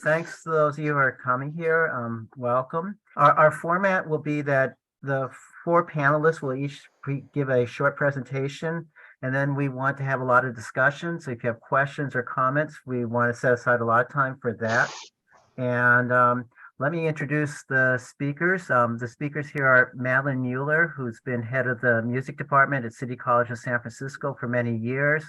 Thanks to those of you who are coming here. Welcome. Our format will be that the four panelists will each give a short presentation, and then we want to have a lot of discussion. So if you have questions or comments, we want to set aside a lot of time for that. And let me introduce the speakers. The speakers here are Madeline Mueller, who's been head of the music department at City College of San Francisco for many years,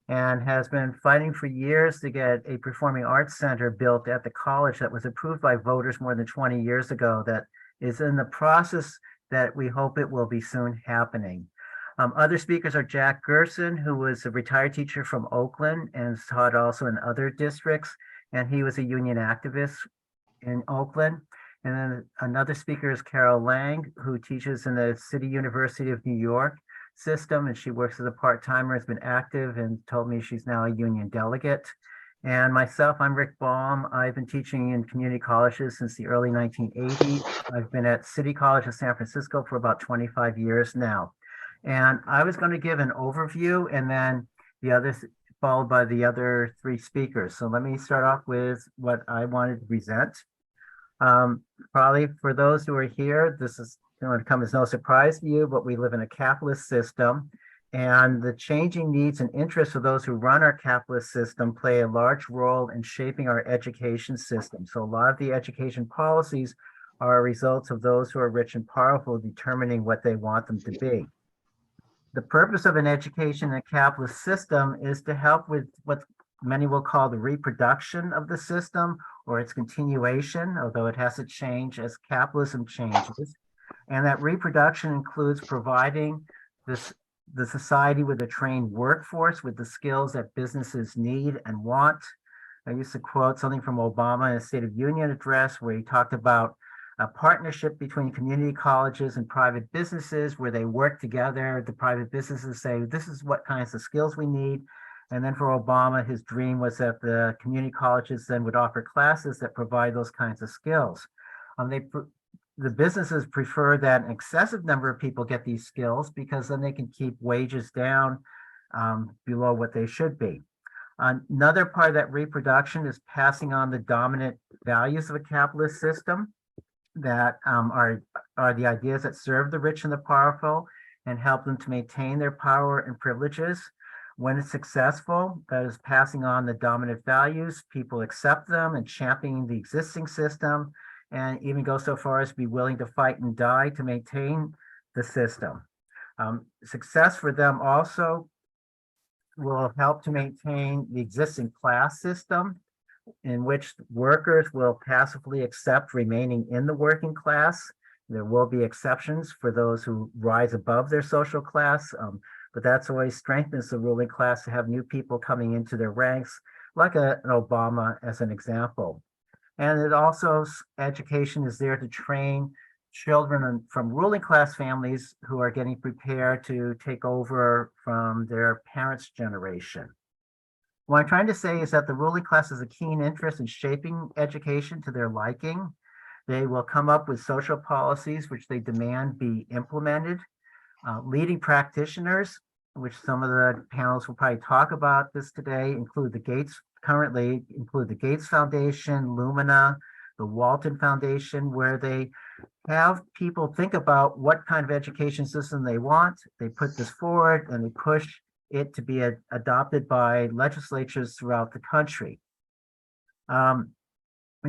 and has been fighting for years to get a performing arts center built at the college that was approved by voters more than 20 years ago, that is in the process that we hope it will be soon happening. Other speakers are Jack Gerson, who was a retired teacher from Oakland and taught also in other districts, and he was a union activist in Oakland. And then another speaker is Carol Lang, who teaches in the City University of New York system, and she works as a part-timer, has been active, and told me she's now a union delegate. And myself, I'm Rick Baum. I've been teaching in community colleges since the early 1980s. I've been at City College of San Francisco for about 25 years now. And I was going to give an overview, and then the others followed by the other three speakers. So let me start off with what I wanted to present. Probably for those who are here, this is going to come as no surprise to you, but we live in a capitalist system, and the changing needs and interests of those who run our capitalist system play a large role in shaping our education system. So a lot of the education policies are results of those who are rich and powerful determining what they want them to be. The purpose of an education in a capitalist system is to help with what many will call the reproduction of the system, or its continuation, although it has to change as capitalism changes. And that reproduction includes providing the society with a trained workforce with the skills that businesses need and want. I used to quote something from Obama in a State of Union address where he talked about a partnership between community colleges and private businesses where they work together. The private businesses say, this is what kinds of skills we need. And then for Obama, his dream was that the community colleges then would offer classes that provide those kinds of skills. The businesses prefer that an excessive number of people get these skills because then they can keep wages down below what they should be. Another part of that reproduction is passing on the dominant values of a capitalist system that are the ideas that serve the rich and the powerful and help them to maintain their power and privileges. When it's successful, that is passing on the dominant values, people accept them and championing the existing system, and even go so far as to be willing to fight and die to maintain the system. Success for them also will help to maintain the existing class system in which workers will passively accept remaining in the working class. There will be exceptions for those who rise above their social class, but that's always strengthens the ruling class to have new people coming into their ranks, like an Obama as an example. And it also, education is there to train children from ruling class families who are getting prepared to take over from their parents' generation. What I'm trying to say is that the ruling class has a keen interest in shaping education to their liking. They will come up with social policies which they demand be implemented. Leading practitioners, which some of the panels will probably talk about this today, include the Gates Foundation, Lumina, the Walton Foundation, where they have people think about what kind of education system they want. They put this forward and they push it to be adopted by legislatures throughout the country. And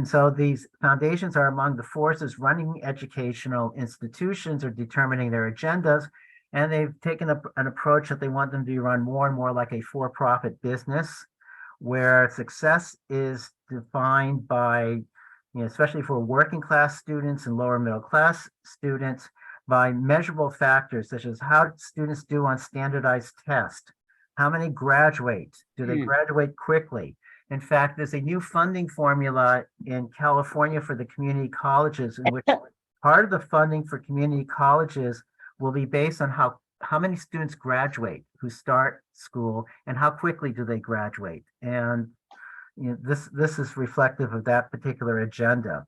so these foundations are among the forces running educational institutions or determining their agendas. And they've taken an approach that they want them to be run more and more like a for-profit business, where success is defined by, especially for working class students and lower middle class students, by measurable factors such as how students do on standardized tests, how many graduate, do they graduate quickly? In fact, there's a new funding formula in California for the community colleges in which part of the funding for community colleges will be based on how many students graduate who start school and how quickly do they graduate. And this is reflective of that particular agenda.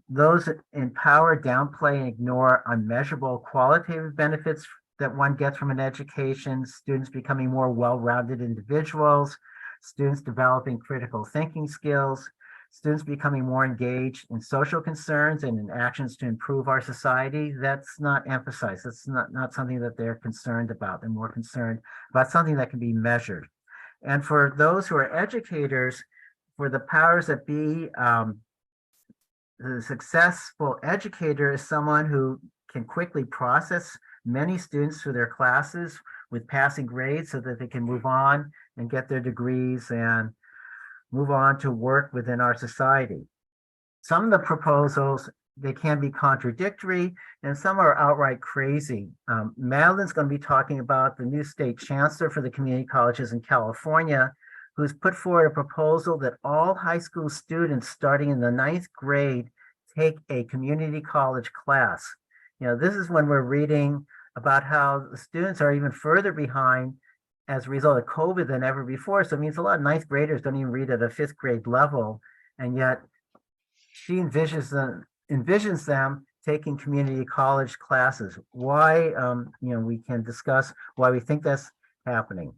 Those in power downplay and ignore unmeasurable qualitative benefits that one gets from an education, students becoming more well-rounded individuals, students developing critical thinking skills, students becoming more engaged in social concerns and in actions to improve our society, that's not emphasized. That's not something that they're concerned about. They're more concerned about something that can be measured. And for those who are educators, for the powers that be, the successful educator is someone who can quickly process many students through their classes with passing grades so that they can move on and get their degrees and move on to work within our society. Some of the proposals, they can be contradictory and some are outright crazy. Madeline's going to be talking about the new state chancellor for the community colleges in California, who's put forward a proposal that all high school students starting in the 9th grade take a community college class. You know, this is when we're reading about how the students are even further behind as a result of COVID than ever before. So it means a lot of 9th graders don't even read at a 5th grade level. And yet she envisions them taking community college classes. Why, we can discuss why we think that's happening.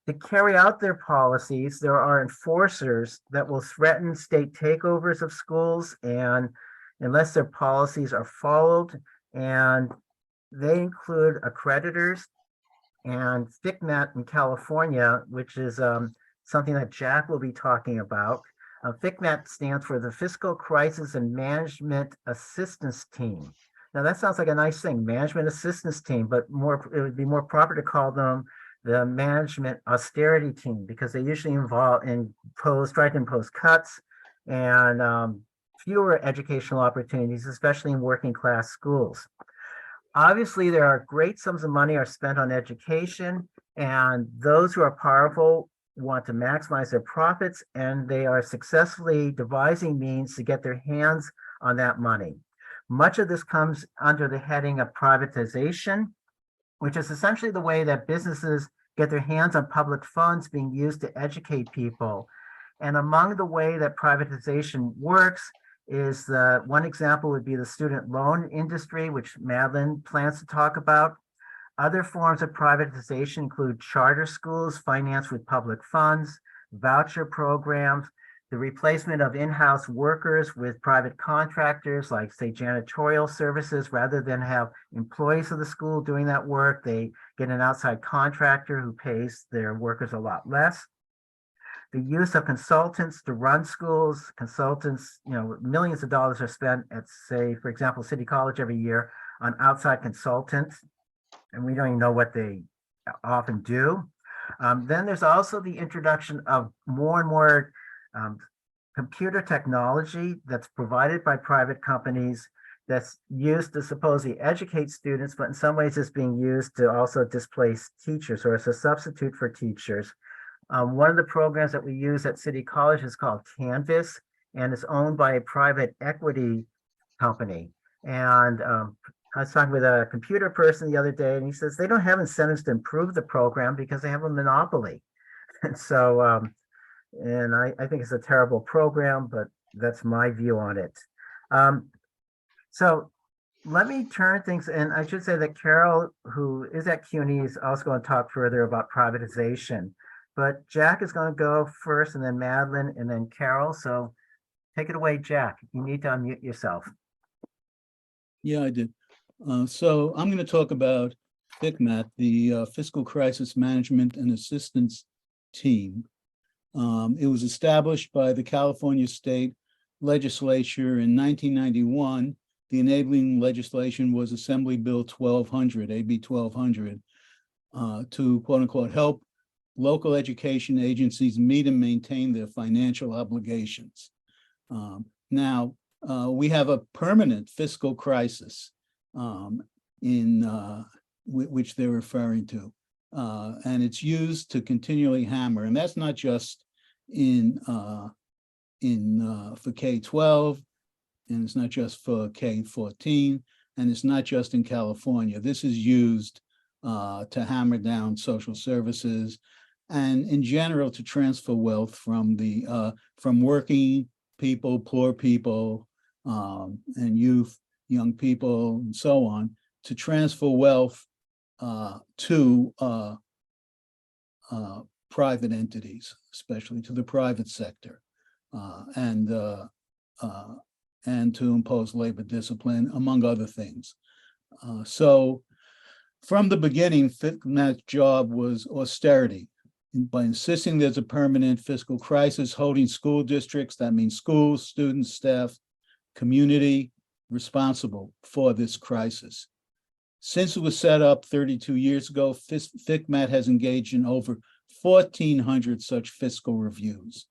To carry out their policies, there are enforcers that will threaten state takeovers of schools, and unless their policies are followed, and they include accreditors and FICMAT in California, which is something that Jack will be talking about. FICMAT stands for the Fiscal Crisis and Management Assistance Team. Now that sounds like a nice thing, management assistance team, but it would be more proper to call them the management austerity team, because they usually try to impose cuts and fewer educational opportunities, especially in working class schools. Obviously, there are great sums of money are spent on education, and those who are powerful want to maximize their profits, and they are successfully devising means to get their hands on that money. Much of this comes under the heading of privatization, which is essentially the way that businesses get their hands on public funds being used to educate people. And among the way that privatization works is one example would be the student loan industry, which Madeline plans to talk about. Other forms of privatization include charter schools financed with public funds, voucher programs, the replacement of in-house workers with private contractors, like say janitorial services. Rather than have employees of the school doing that work, they get an outside contractor who pays their workers a lot less. The use of consultants to run schools. Consultants, millions of dollars are spent at, say, for example, City College every year on outside consultants, and we don't even know what they often do. Then there's also the introduction of more and more computer technology that's provided by private companies that's used to supposedly educate students, but in some ways it's being used to also displace teachers or as a substitute for teachers. One of the programs that we use at City College is called Canvas, and it's owned by a private equity company. And I was talking with a computer person the other day, and he says they don't have incentives to improve the program because they have a monopoly. And so, and I think it's a terrible program, but that's my view on it. So let me turn things, and I should say that Carol, who is at CUNY, is also going to talk further about privatization. But Jack is going to go first, and then Madeline, and then Carol. So take it away, Jack. You need to unmute yourself. Yeah, I did. So I'm going to talk about FICMAT, the Fiscal Crisis Management and Assistance Team. It was established by the California State Legislature in 1991. The enabling legislation was Assembly Bill 1200, AB 1200, to quote unquote help local education agencies meet and maintain their financial obligations. Now, we have a permanent fiscal crisis which they're referring to. And it's used to continually hammer, and that's not just for K-12, and it's not just for K-14, and it's not just in California. This is used to hammer down social services, and in general to transfer wealth from working people, poor people, and youth, young people, and so on, to transfer wealth to private entities, especially to the private sector. and to impose labor discipline, among other things. So from the beginning, FICMAT's job was austerity. By insisting there's a permanent fiscal crisis, holding school districts, that means schools, students, staff, community, responsible for this crisis. Since it was set up 32 years ago, FICMAT has engaged in over 1,400 such fiscal reviews.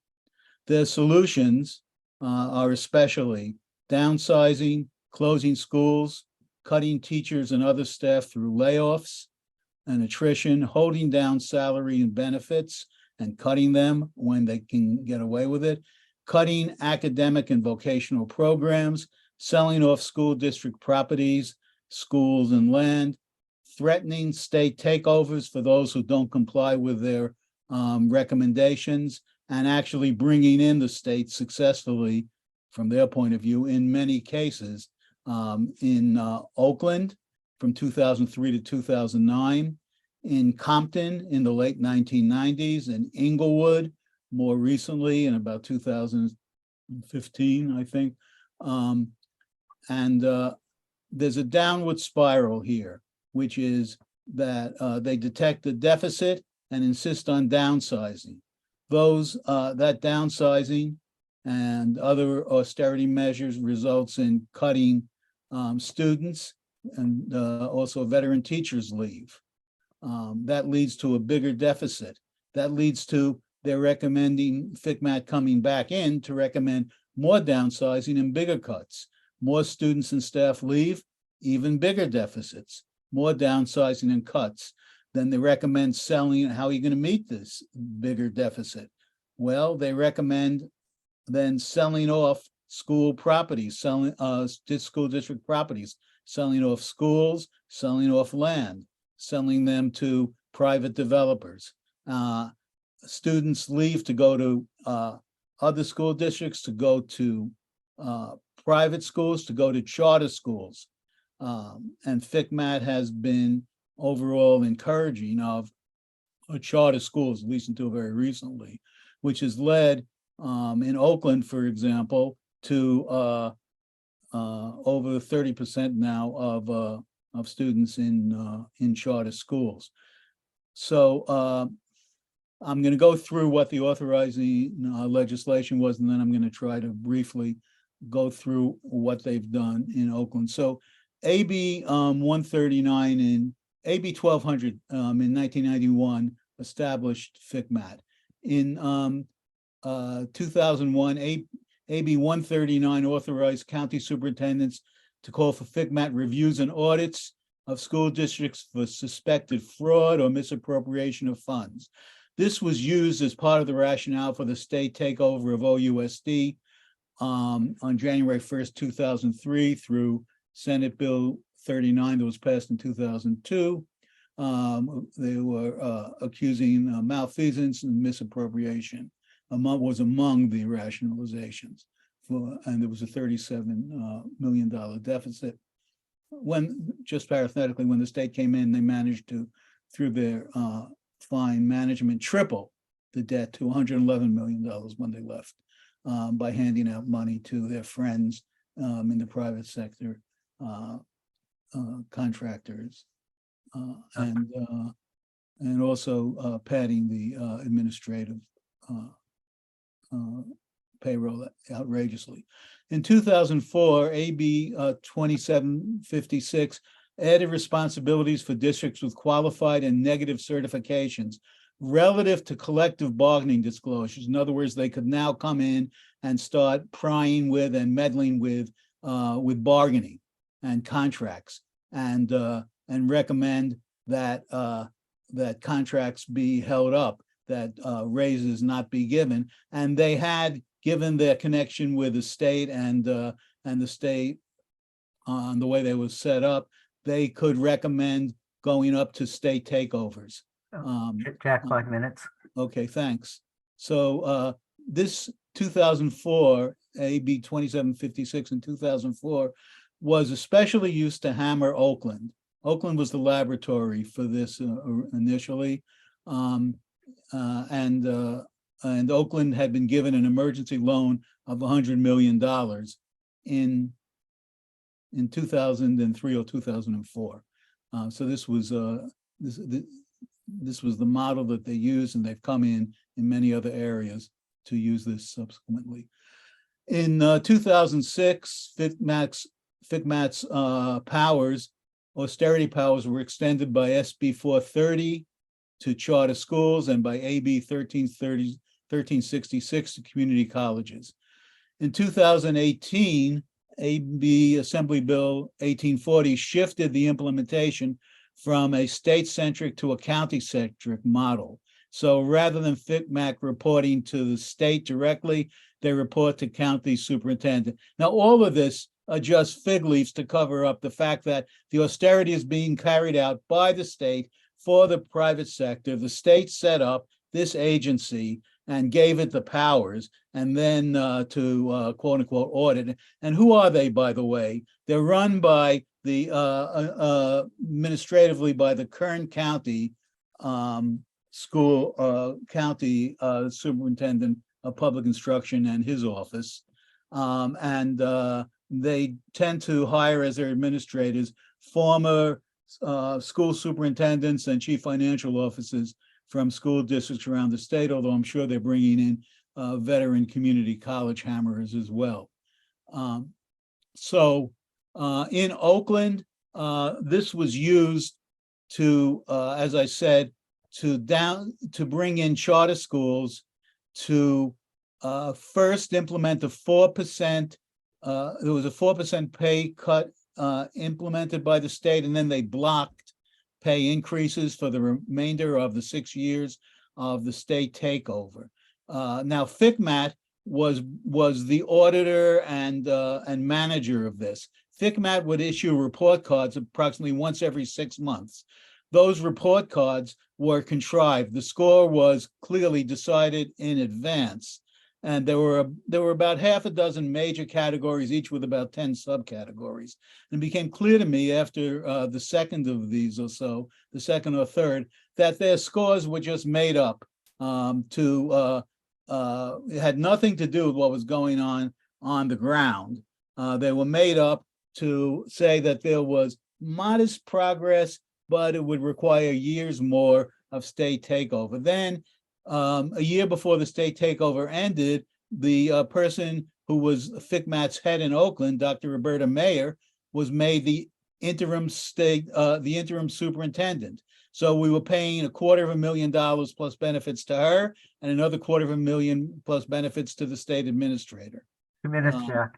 The solutions are especially downsizing, closing schools, cutting teachers and other staff through layoffs and attrition, holding down salary and benefits and cutting them when they can get away with it, cutting academic and vocational programs, selling off school district properties, schools and land, threatening state takeovers for those who don't comply with their recommendations, and actually bringing in the state successfully, from their point of view, in many cases, in Oakland from 2003 to 2009, in Compton in the late 1990s, in Inglewood more recently in about 2015, I think. There's a downward spiral here, which is that they detect the deficit and insist on downsizing. That downsizing and other austerity measures results in cutting students and also veteran teachers leave. That leads to a bigger deficit. That leads to they're recommending FICMAT coming back in to recommend more downsizing and bigger cuts. More students and staff leave, even bigger deficits, more downsizing and cuts. Then they recommend selling. How are you going to meet this bigger deficit? Well, they recommend then selling off school properties, selling school district properties, selling off schools, selling off land, selling them to private developers. Students leave to go to other school districts, to go to private schools, to go to charter schools. And FICMAT has been overall encouraging of charter schools, at least until very recently, which has led in Oakland, for example, to over 30% now of students in charter schools. So I'm going to go through what the authorizing legislation was, and then I'm going to try to briefly go through what they've done in Oakland. So AB 139 and AB 1200 in 1991 established FICMAT. In 2001, AB 139 authorized county superintendents to call for FICMAT reviews and audits of school districts for suspected fraud or misappropriation of funds. This was used as part of the rationale for the state takeover of OUSD on January 1st, 2003 through Senate Bill 39 that was passed in 2002. They were accusing malfeasance and misappropriation was among the rationalizations, and there was a $37 million deficit. Just parenthetically, when the state came in, they managed to, through their fine management, triple the debt to $111 million when they left, by handing out money to their friends in the private sector, contractors, and also padding the administrative payroll outrageously. In 2004, AB 2756 added responsibilities for districts with qualified and negative certifications relative to collective bargaining disclosures. In other words, they could now come in and start prying with and meddling with bargaining and contracts, and recommend that that contracts be held up, that raises not be given. And they had, given their connection with the state and the state on the way they was set up, they could recommend going up to state takeovers. Jack, 5 minutes. Okay, thanks. So this 2004, AB 2756 in 2004, was especially used to hammer Oakland. Oakland was the laboratory for this initially. and Oakland had been given an emergency loan of $100 million in 2003 or 2004. So this was this was the model that they used, and they've come in many other areas to use this subsequently. In 2006, FCMAT's powers, austerity powers, were extended by SB 430 to charter schools and by AB 1366 to community colleges. In 2018, AB Assembly Bill 1840 shifted the implementation from a state-centric to a county-centric model. So rather than FCMAT reporting to the state directly, they report to county superintendent. Now, all of this are just fig leaves to cover up the fact that the austerity is being carried out by the state for the private sector. The state set up this agency and gave it the powers, and then to quote unquote audit. And who are they, by the way? They're run by the administratively by the Kern County county superintendent of public instruction and his office. They tend to hire as their administrators former school superintendents and chief financial officers from school districts around the state, although I'm sure they're bringing in veteran community college hammerers as well. In Oakland, this was used to, as I said, to bring in charter schools to first implement the 4%. There was a 4% pay cut implemented by the state, and then they blocked pay increases for the remainder of the 6 years of the state takeover. Now, FCMAT was the auditor and manager of this. FCMAT would issue report cards approximately once every 6 months. Those report cards were contrived. The score was clearly decided in advance, and there were about half a dozen major categories, each with about 10 subcategories. And it became clear to me after the second of these or so, the second or third, that their scores were just made up it had nothing to do with what was going on the ground. They were made up to say that there was modest progress, but it would require years more of state takeover. Then a year before the state takeover ended, the person who was FCMAT's head in Oakland, Dr. Roberta Mueller, was made the interim superintendent. So we were paying $250,000 plus benefits to her, and another $250,000 plus benefits to the state administrator. 2 minutes, Jack.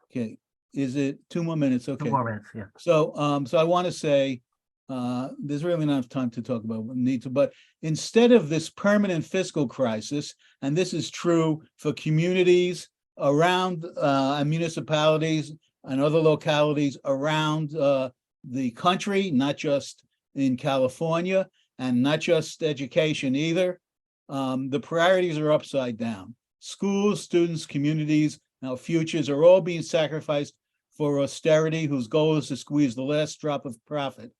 Okay, is it 2 more minutes? Okay. 2 more minutes, yeah. So I want to say there's really not enough time to talk about what we need to, but instead of this permanent fiscal crisis, and this is true for communities around and municipalities and other localities around the country, not just in California, and not just education either, the priorities are upside down. Schools, students, communities, our futures are all being sacrificed for austerity, whose goal is to squeeze the last drop of profit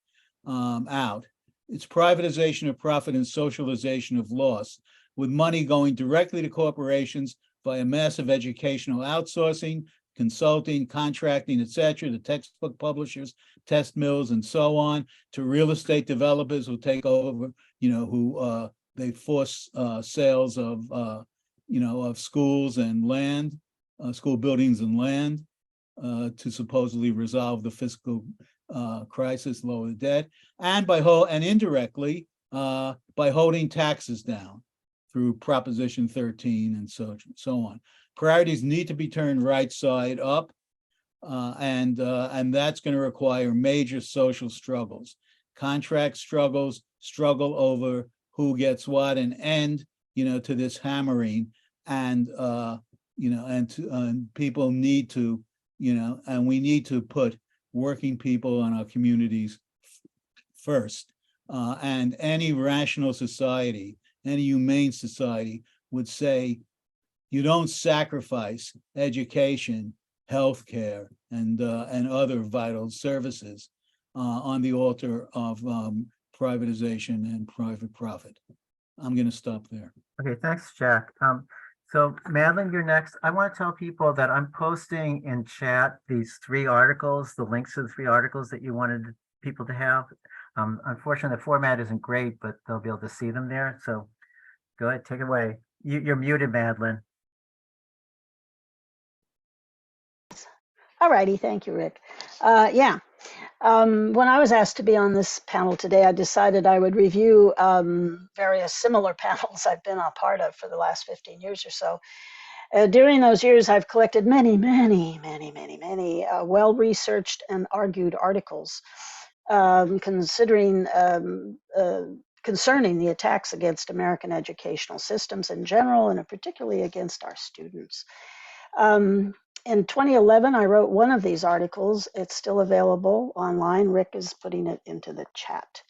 out. It's privatization of profit and socialization of loss, with money going directly to corporations via massive educational outsourcing, consulting, contracting, etc., to textbook publishers, test mills, and so on, to real estate developers who take over, who they force sales of, of schools and land, school buildings and land, to supposedly resolve the fiscal crisis, lower the debt, and indirectly by holding taxes down through Proposition 13 and so on. Priorities need to be turned right side up, and that's going to require major social struggles, contract struggles, struggle over who gets what, and end, to this hammering, and people need to, and we need to put working people in our communities first. And any rational society, any humane society would say, you don't sacrifice education, healthcare, and other vital services on the altar of privatization and private profit. I'm going to stop there. Okay, thanks, Jack. So Madeline, you're next. I want to tell people that I'm posting in chat these 3 articles, the links to the 3 articles that you wanted people to have. Unfortunately, the format isn't great, but they'll be able to see them there. So go ahead, take it away. You're muted, Madeline. All righty, thank you, Rick. When I was asked to be on this panel today, I decided I would review various similar panels I've been a part of for the last 15 years or so. During those years, I've collected many well-researched and argued articles concerning the attacks against American educational systems in general, and particularly against our students. In 2011, I wrote one of these articles. It's still available online. Rick is putting it into the chat.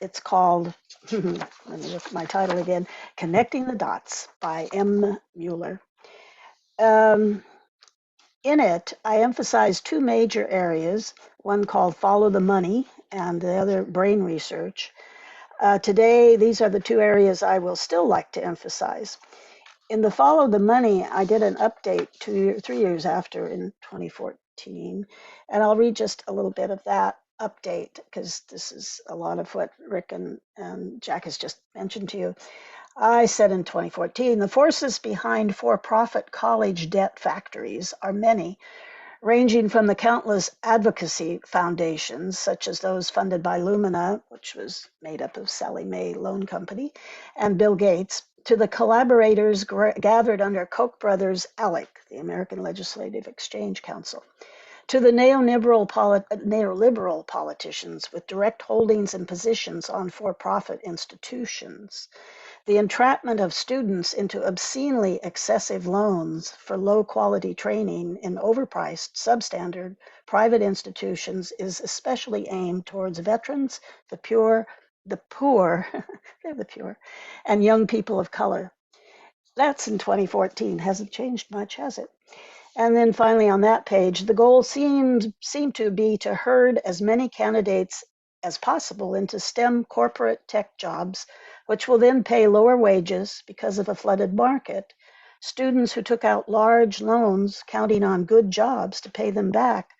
It's called, let me look at my title again, Connecting the Dots by M. Mueller. In it, I emphasize 2 major areas, one called Follow the Money and the other Brain Research. Today, these are the 2 areas I will still like to emphasize. In the Follow the Money, I did an update 3 years after in 2014, and I'll read just a little bit of that update because this is a lot of what Rick and Jack has just mentioned to you. I said in 2014, the forces behind for-profit college debt factories are many, ranging from the countless advocacy foundations, such as those funded by Lumina, which was made up of Sallie Mae Loan Company, and Bill Gates, to the collaborators gathered under Koch brothers ALEC, the American Legislative Exchange Council, to the neoliberal politicians with direct holdings and positions on for-profit institutions, the entrapment of students into obscenely excessive loans for low-quality training in overpriced, substandard private institutions is especially aimed towards veterans, the poor, they're the pure, and young people of color. That's in 2014. Hasn't changed much, has it? And then finally on that page, the goal seemed to be to herd as many candidates as possible into STEM corporate tech jobs, which will then pay lower wages because of a flooded market. Students who took out large loans counting on good jobs to pay them back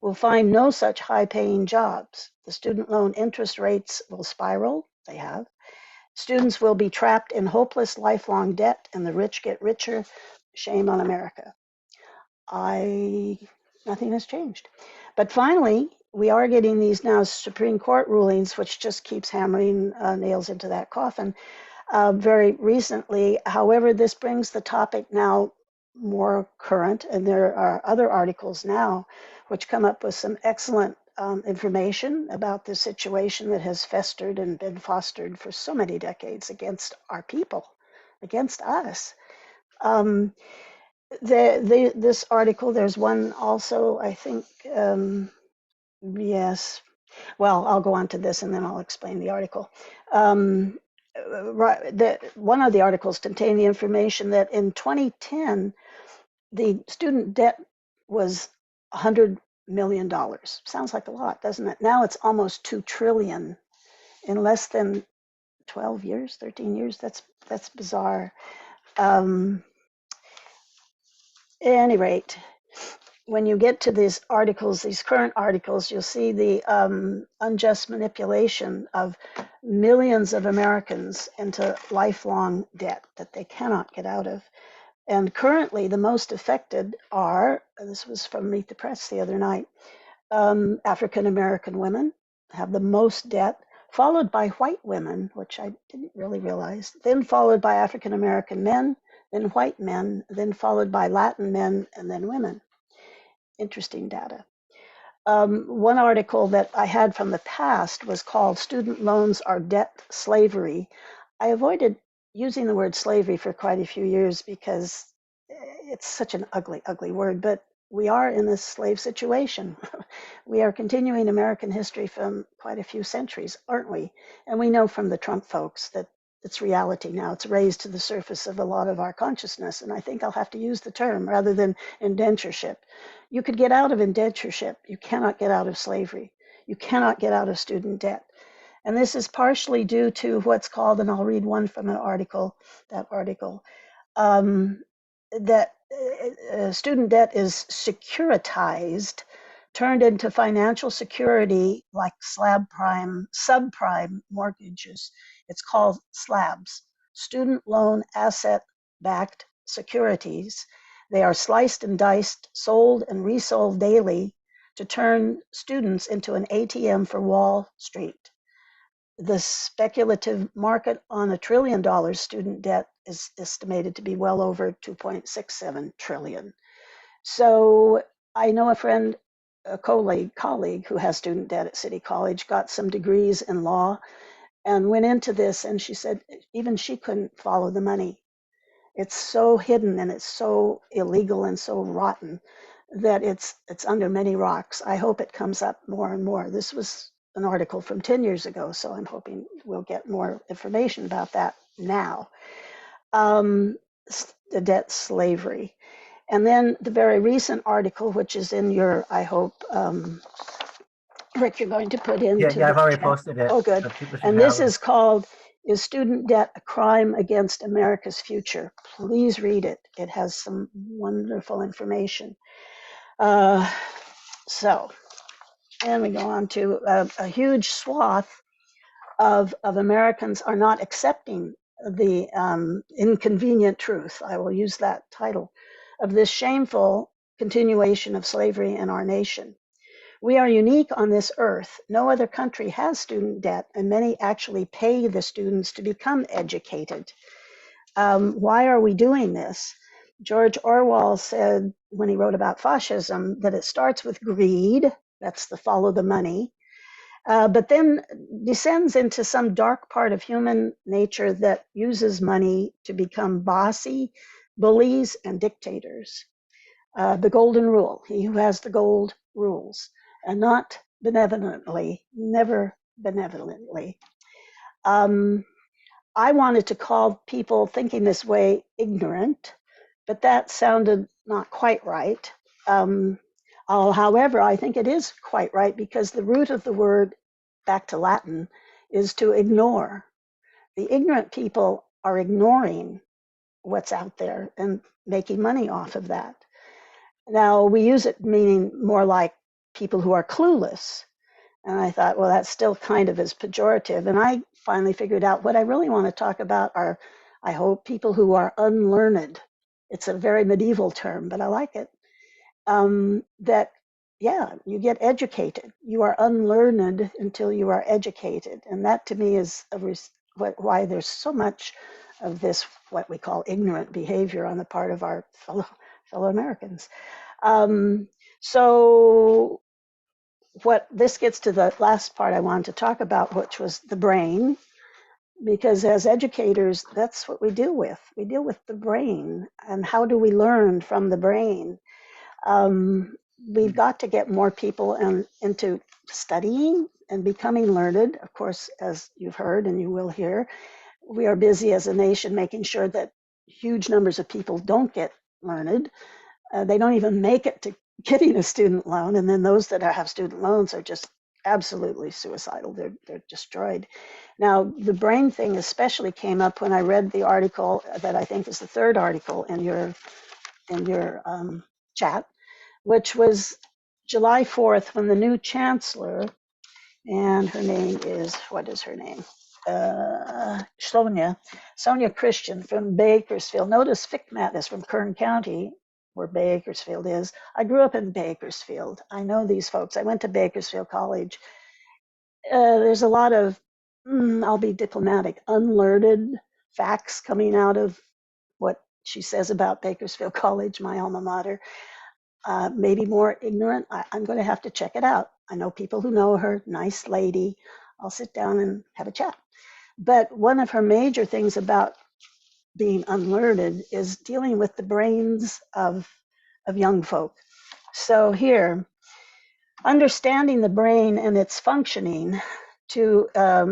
will find no such high-paying jobs. The student loan interest rates will spiral. They have. Students will be trapped in hopeless lifelong debt, and the rich get richer. Shame on America. Nothing has changed. But finally, we are getting these now Supreme Court rulings, which just keeps hammering nails into that coffin very recently. However, this brings the topic now more current, and there are other articles now which come up with some excellent information about the situation that has festered and been fostered for so many decades against our people, against us. This article, there's one also, I think, yes. Well, I'll go on to this and then I'll explain the article. One of the articles contained the information that in 2010, the student debt was $100 million. Sounds like a lot, doesn't it? Now it's almost $2 trillion in less than 12 years, 13 years. That's bizarre. At any rate, when you get to these articles, these current articles, you'll see the unjust manipulation of millions of Americans into lifelong debt that they cannot get out of. And currently, the most affected are, this was from Meet the Press the other night, African American women have the most debt, followed by white women, which I didn't really realize, then followed by African American men, then white men, then followed by Latin men, and then women. Interesting data. One article that I had from the past was called Student Loans Are Debt Slavery. I avoided using the word slavery for quite a few years because it's such an ugly, ugly word, but we are in this slave situation. We are continuing American history from quite a few centuries, aren't we? And we know from the Trump folks that it's reality now. It's raised to the surface of a lot of our consciousness. And I think I'll have to use the term rather than indentureship. You could get out of indentureship. You cannot get out of slavery. You cannot get out of student debt. And this is partially due to what's called, and I'll read one from an article, that article, that student debt is securitized, turned into financial security like slab prime, subprime mortgages. It's called slabs, student loan asset backed securities. They are sliced and diced, sold and resold daily to turn students into an ATM for Wall Street. The speculative market on $1 trillion student debt is estimated to be well over 2.67 trillion. So I know a friend, a colleague who has student debt at City College, got some degrees in law and went into this, and she said even she couldn't follow the money. It's so hidden and it's so illegal and so rotten that it's under many rocks. I hope it comes up more and more. This was an article from 10 years ago, so I'm hoping we'll get more information about that now. The debt slavery. And then the very recent article, which is in your, I hope, Rick, you're going to put into Yeah, I've the already chat. posted it. Oh, good. So people should And have this it. is called, Is Student Debt a Crime Against America's Future? Please read it. It has some wonderful information. And we go on to a huge swath of Americans are not accepting the inconvenient truth, I will use that title, of this shameful continuation of slavery in our nation. We are unique on this earth. No other country has student debt, and many actually pay the students to become educated. Why are we doing this? George Orwell said when he wrote about fascism that it starts with greed, that's the follow the money, but then descends into some dark part of human nature that uses money to become bossy, bullies, and dictators. The golden rule, he who has the gold rules, and not benevolently, never benevolently. I wanted to call people thinking this way ignorant, but that sounded not quite right. However, I think it is quite right because the root of the word, back to Latin, is to ignore. The ignorant people are ignoring what's out there and making money off of that. Now, we use it meaning more like people who are clueless. And I thought, well, that's still kind of as pejorative. And I finally figured out what I really want to talk about are, I hope, people who are unlearned. It's a very medieval term, but I like it. That, yeah, you get educated. You are unlearned until you are educated. And that to me is why there's so much of this, what we call ignorant behavior on the part of our fellow Americans. So what this gets to the last part I wanted to talk about, which was the brain, because as educators, that's what we deal with. We deal with the brain, and how do we learn from the brain? We've got to get more people into studying and becoming learned. Of course, as you've heard and you will hear, we are busy as a nation making sure that huge numbers of people don't get learned. They don't even make it to getting a student loan, and then those that have student loans are just absolutely suicidal. They're destroyed. Now, the brain thing especially came up when I read the article that I think is the third article in your chat, which was July 4th when the new chancellor, and her name is, what is her name? Sonia Christian from Bakersfield. Notice FICMAT is from Kern County, where Bakersfield is. I grew up in Bakersfield. I know these folks. I went to Bakersfield College. There's a lot of, I'll be diplomatic, unlearned facts coming out of what she says about Bakersfield College, my alma mater. Maybe more ignorant. I'm going to have to check it out. I know people who know her, nice lady. I'll sit down and have a chat. But one of her major things about being unlearned is dealing with the brains of young folk. So here, understanding the brain and its functioning to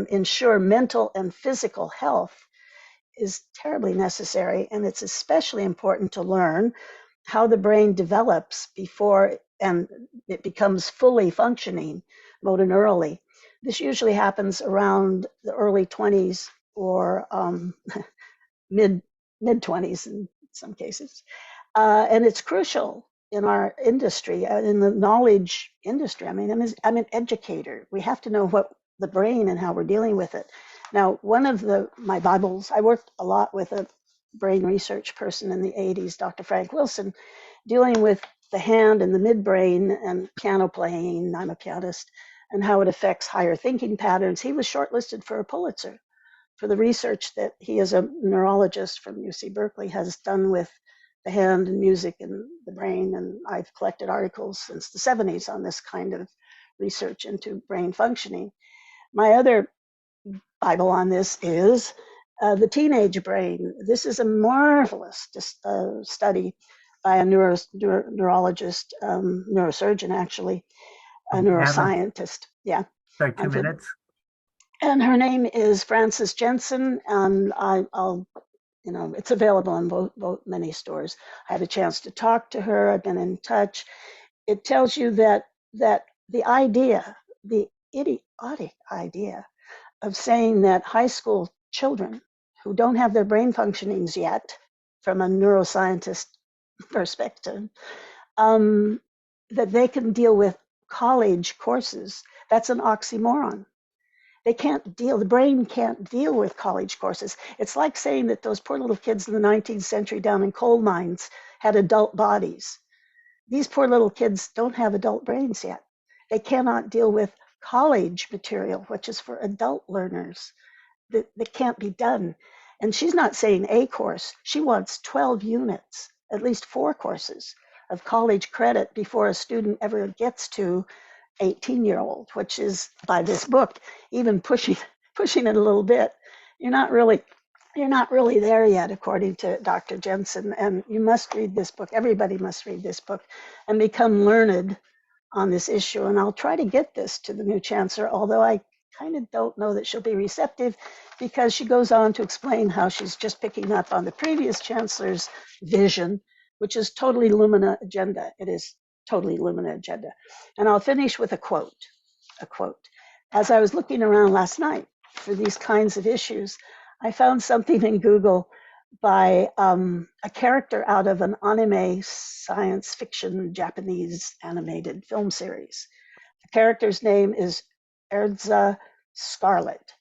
ensure mental and physical health is terribly necessary, and it's especially important to learn how the brain develops before and it becomes fully functioning motor neurally. This usually happens around the early 20s or mid 20s in some cases. And it's crucial in our industry, in the knowledge industry. I mean, I'm an educator. We have to know what the brain and how we're dealing with it. Now, one of my Bibles, I worked a lot with a brain research person in the 80s, Dr. Frank Wilson, dealing with the hand and the midbrain and piano playing. I'm a pianist, and how it affects higher thinking patterns. He was shortlisted for a Pulitzer for the research that he, as a neurologist from UC Berkeley, has done with the hand and music and the brain. And I've collected articles since the 70s on this kind of research into brain functioning. My other Bible on this is The Teenage Brain. This is a marvelous study by a neurologist, neurosurgeon, actually, a neuroscientist. Yeah. Sorry, 2 minutes. And her name is Frances Gerson, and I'll, it's available in both many stores. I had a chance to talk to her. I've been in touch. It tells you that the idea, the idiotic idea of saying that high school children who don't have their brain functionings yet, from a neuroscientist perspective, that they can deal with college courses, that's an oxymoron. The brain can't deal with college courses. It's like saying that those poor little kids in the 19th century down in coal mines had adult bodies. These poor little kids don't have adult brains yet. They cannot deal with college material, which is for adult learners. That can't be done. And she's not saying a course. She wants 12 units, at least 4 courses of college credit before a student ever gets to 18-year-old, which is, by this book, even pushing it a little bit. You're not really there yet, according to Dr. Gerson. And you must read this book. Everybody must read this book and become learned on this issue. And I'll try to get this to the new chancellor, although I kind of don't know that she'll be receptive, because she goes on to explain how she's just picking up on the previous chancellor's vision, which is totally Lumina agenda. It is totally Lumina agenda. And I'll finish with a quote. As I was looking around last night for these kinds of issues, I found something in Google by a character out of an anime science fiction Japanese animated film series. The character's name is Erza Scarlet.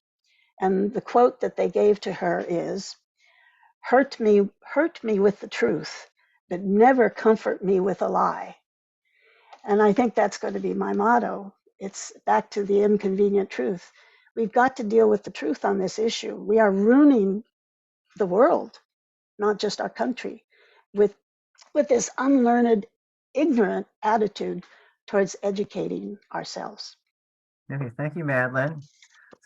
And the quote that they gave to her is, hurt me with the truth, but never comfort me with a lie. And I think that's going to be my motto. It's back to the inconvenient truth. We've got to deal with the truth on this issue. We are ruining the world, not just our country, with this unlearned, ignorant attitude towards educating ourselves. Okay, thank you, Madeline.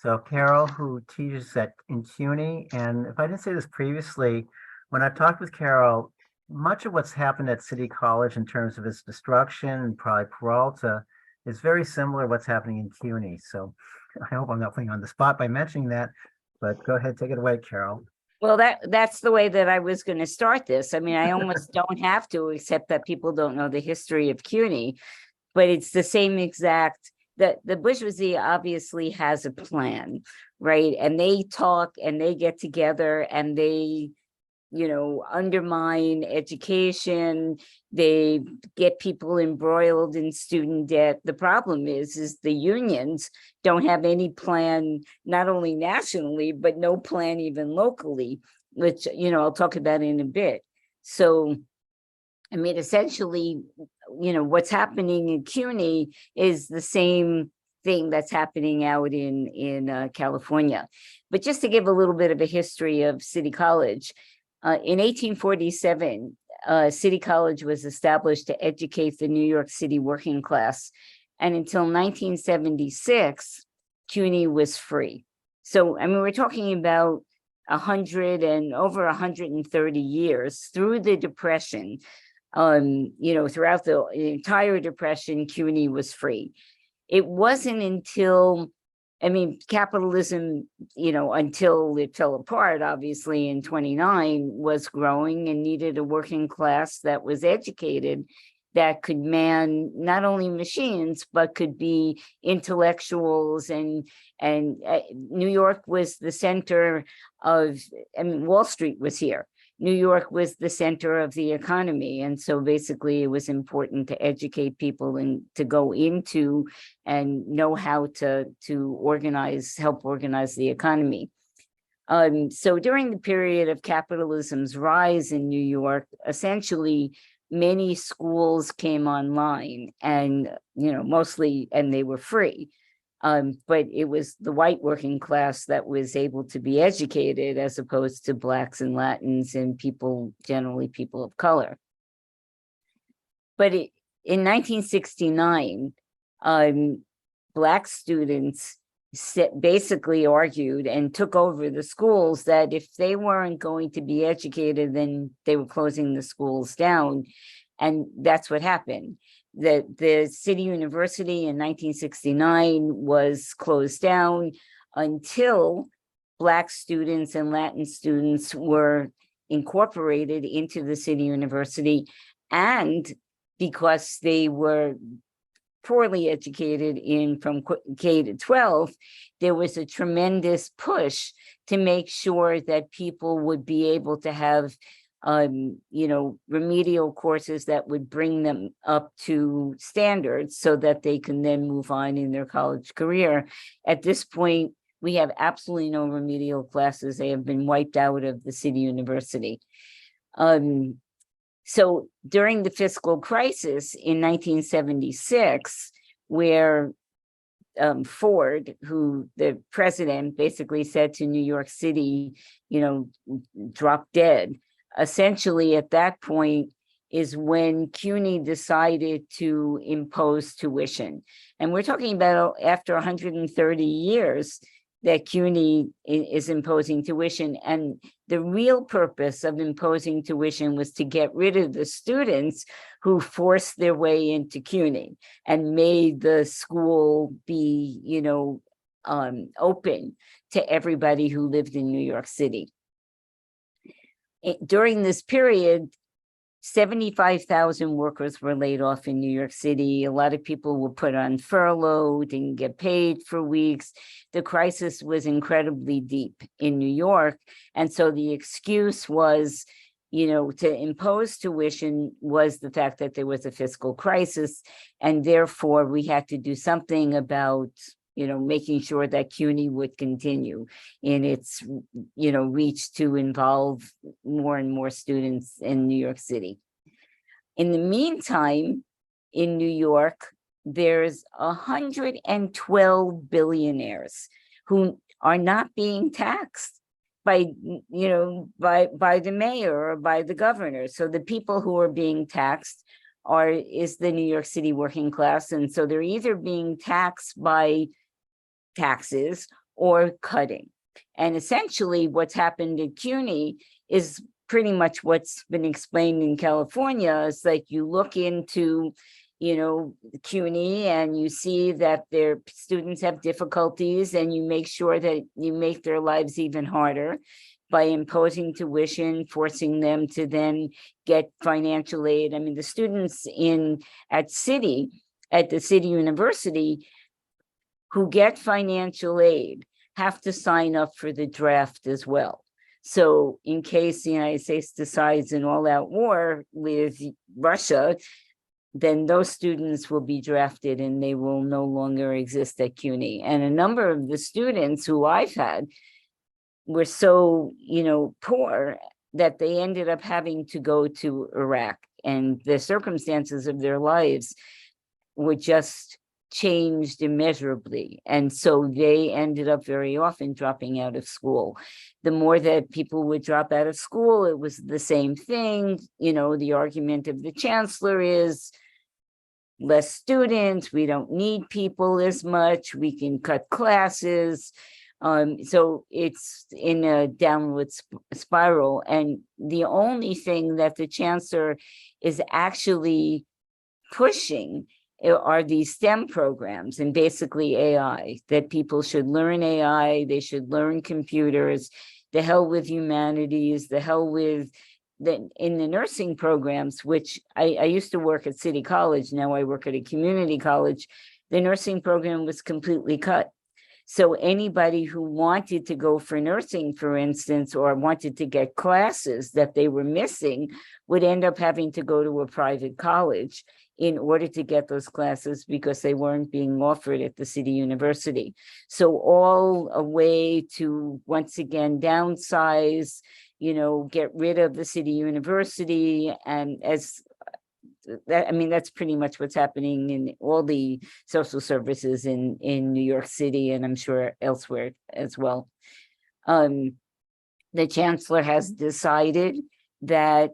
So Carol, who teaches in CUNY, and if I didn't say this previously, when I've talked with Carol, much of what's happened at City College in terms of its destruction and probably Peralta is very similar to what's happening in CUNY. So I hope I'm not putting you on the spot by mentioning that, but go ahead, take it away, Carol. Well, that's the way that I was going to start this. I mean, I almost don't have to, except that people don't know the history of CUNY, but it's the same exact, the bourgeoisie obviously has a plan, right? And they talk and they get together and they, undermine education. They get people embroiled in student debt. The problem is the unions don't have any plan, not only nationally, but no plan even locally, which, I'll talk about in a bit. So, I mean, essentially, what's happening in CUNY is the same thing that's happening out in California. But just to give a little bit of a history of City College, in 1847, City College was established to educate the New York City working class. And until 1976, CUNY was free. So, I mean, we're talking about 100 and over 130 years through the Depression. Throughout the entire Depression, CUNY was free. It wasn't until, capitalism, until it fell apart, obviously, in 29, was growing and needed a working class that was educated, that could man not only machines, but could be intellectuals. And New York was the center of, I mean, Wall Street was here. New York was the center of the economy. And so basically it was important to educate people and to go into and know how to organize, help organize the economy. So during the period of capitalism's rise in New York, essentially many schools came online, and mostly, and they were free. But it was the white working class that was able to be educated, as opposed to Blacks and Latins and generally people of color. But in 1969, Black students basically argued and took over the schools that if they weren't going to be educated, then they were closing the schools down. And that's what happened. The City University in 1969 was closed down until Black students and Latin students were incorporated into the City University. And because they were poorly educated from K to 12, there was a tremendous push to make sure that people would be able to have remedial courses that would bring them up to standards so that they can then move on in their college career. At this point, we have absolutely no remedial classes. They have been wiped out of the City University. So during the fiscal crisis in 1976, where Ford, who the president basically said to New York City, drop dead. Essentially, at that point is when CUNY decided to impose tuition. And we're talking about after 130 years that CUNY is imposing tuition. And the real purpose of imposing tuition was to get rid of the students who forced their way into CUNY and made the school be, open to everybody who lived in New York City. During this period, 75,000 workers were laid off in New York City. A lot of people were put on furlough, didn't get paid for weeks. The crisis was incredibly deep in New York. And so the excuse was, to impose tuition was the fact that there was a fiscal crisis. And therefore, we had to do something about, making sure that CUNY would continue in its, reach to involve more and more students in New York City. In the meantime, in New York, there's 112 billionaires who are not being taxed by the mayor or by the governor. So the people who are being taxed is the New York City working class. And so they're either being taxed by taxes or cutting. And essentially what's happened at CUNY is pretty much what's been explained in California. Is like you look into, CUNY and you see that their students have difficulties, and you make sure that you make their lives even harder by imposing tuition, forcing them to then get financial aid. I mean, the students at the City University who get financial aid have to sign up for the draft as well. So in case the United States decides an all-out war with Russia, then those students will be drafted and they will no longer exist at CUNY. And a number of the students who I've had were so, poor that they ended up having to go to Iraq, and the circumstances of their lives were just changed immeasurably. And so they ended up very often dropping out of school. The more that people would drop out of school, it was the same thing. The argument of the chancellor is less students, we don't need people as much, we can cut classes. So it's in a downward spiral. And the only thing that the chancellor is actually pushing are these STEM programs, and basically AI, that people should learn AI, they should learn computers, the hell with humanities, the hell with that in the nursing programs, which I used to work at City College, now I work at a community college, the nursing program was completely cut. So anybody who wanted to go for nursing, for instance, or wanted to get classes that they were missing would end up having to go to a private college in order to get those classes because they weren't being offered at the city university. So all a way to, once again, downsize, get rid of the city university. And I mean, that's pretty much what's happening in all the social services in New York City, and I'm sure elsewhere as well. The chancellor has decided that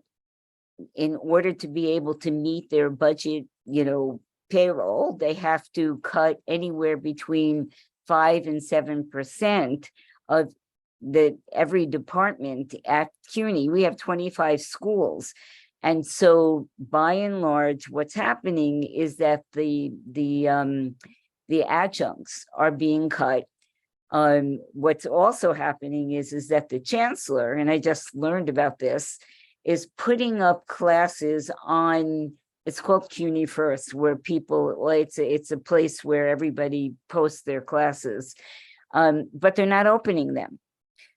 in order to be able to meet their budget, payroll, they have to cut anywhere between 5 and 7% of every department at CUNY. We have 25 schools. And so by and large, what's happening is that the adjuncts are being cut. What's also happening is that the chancellor, and I just learned about this, is putting up classes on, it's called CUNY First, where people, well, it's a place where everybody posts their classes, but they're not opening them.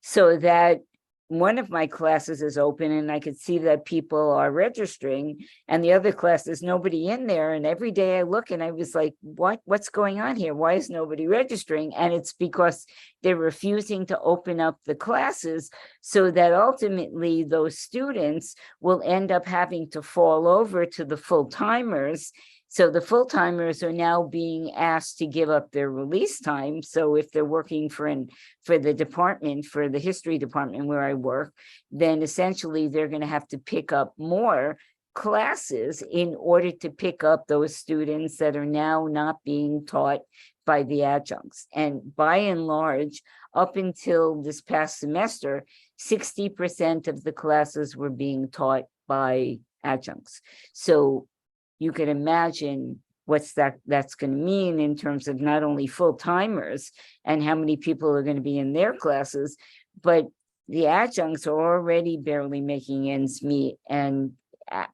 So that one of my classes is open and I could see that people are registering, and the other class, there's nobody in there. And every day I look and I was like, what's going on here? Why is nobody registering? And it's because they're refusing to open up the classes, so that ultimately those students will end up having to fall over to the full-timers. So the full-timers are now being asked to give up their release time. So if they're working for the department, for the history department where I work, then essentially they're going to have to pick up more classes in order to pick up those students that are now not being taught by the adjuncts. And by and large, up until this past semester, 60% of the classes were being taught by adjuncts. So you can imagine that's going to mean in terms of not only full-timers and how many people are going to be in their classes, but the adjuncts are already barely making ends meet. And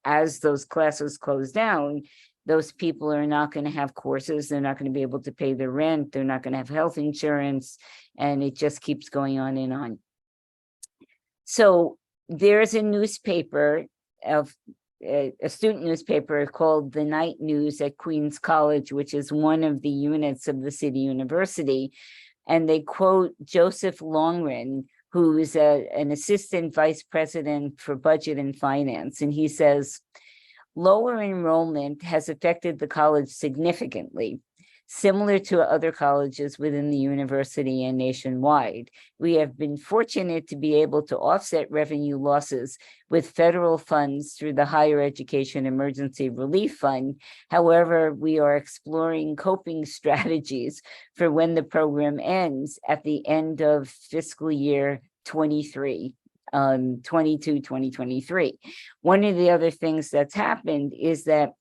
as those classes close down, those people are not going to have courses. They're not going to be able to pay their rent. They're not going to have health insurance. And it just keeps going on and on. So there's a newspaper of a student newspaper called The Night News at Queens College, which is one of the units of the City University. And they quote Joseph Longren, who is an assistant vice president for budget and finance. And he says, lower enrollment has affected the college significantly. Similar to other colleges within the university and nationwide, we have been fortunate to be able to offset revenue losses with federal funds through the Higher Education Emergency Relief Fund. However, we are exploring coping strategies for when the program ends at the end of fiscal year 23. 2023. One of the other things that's happened is that,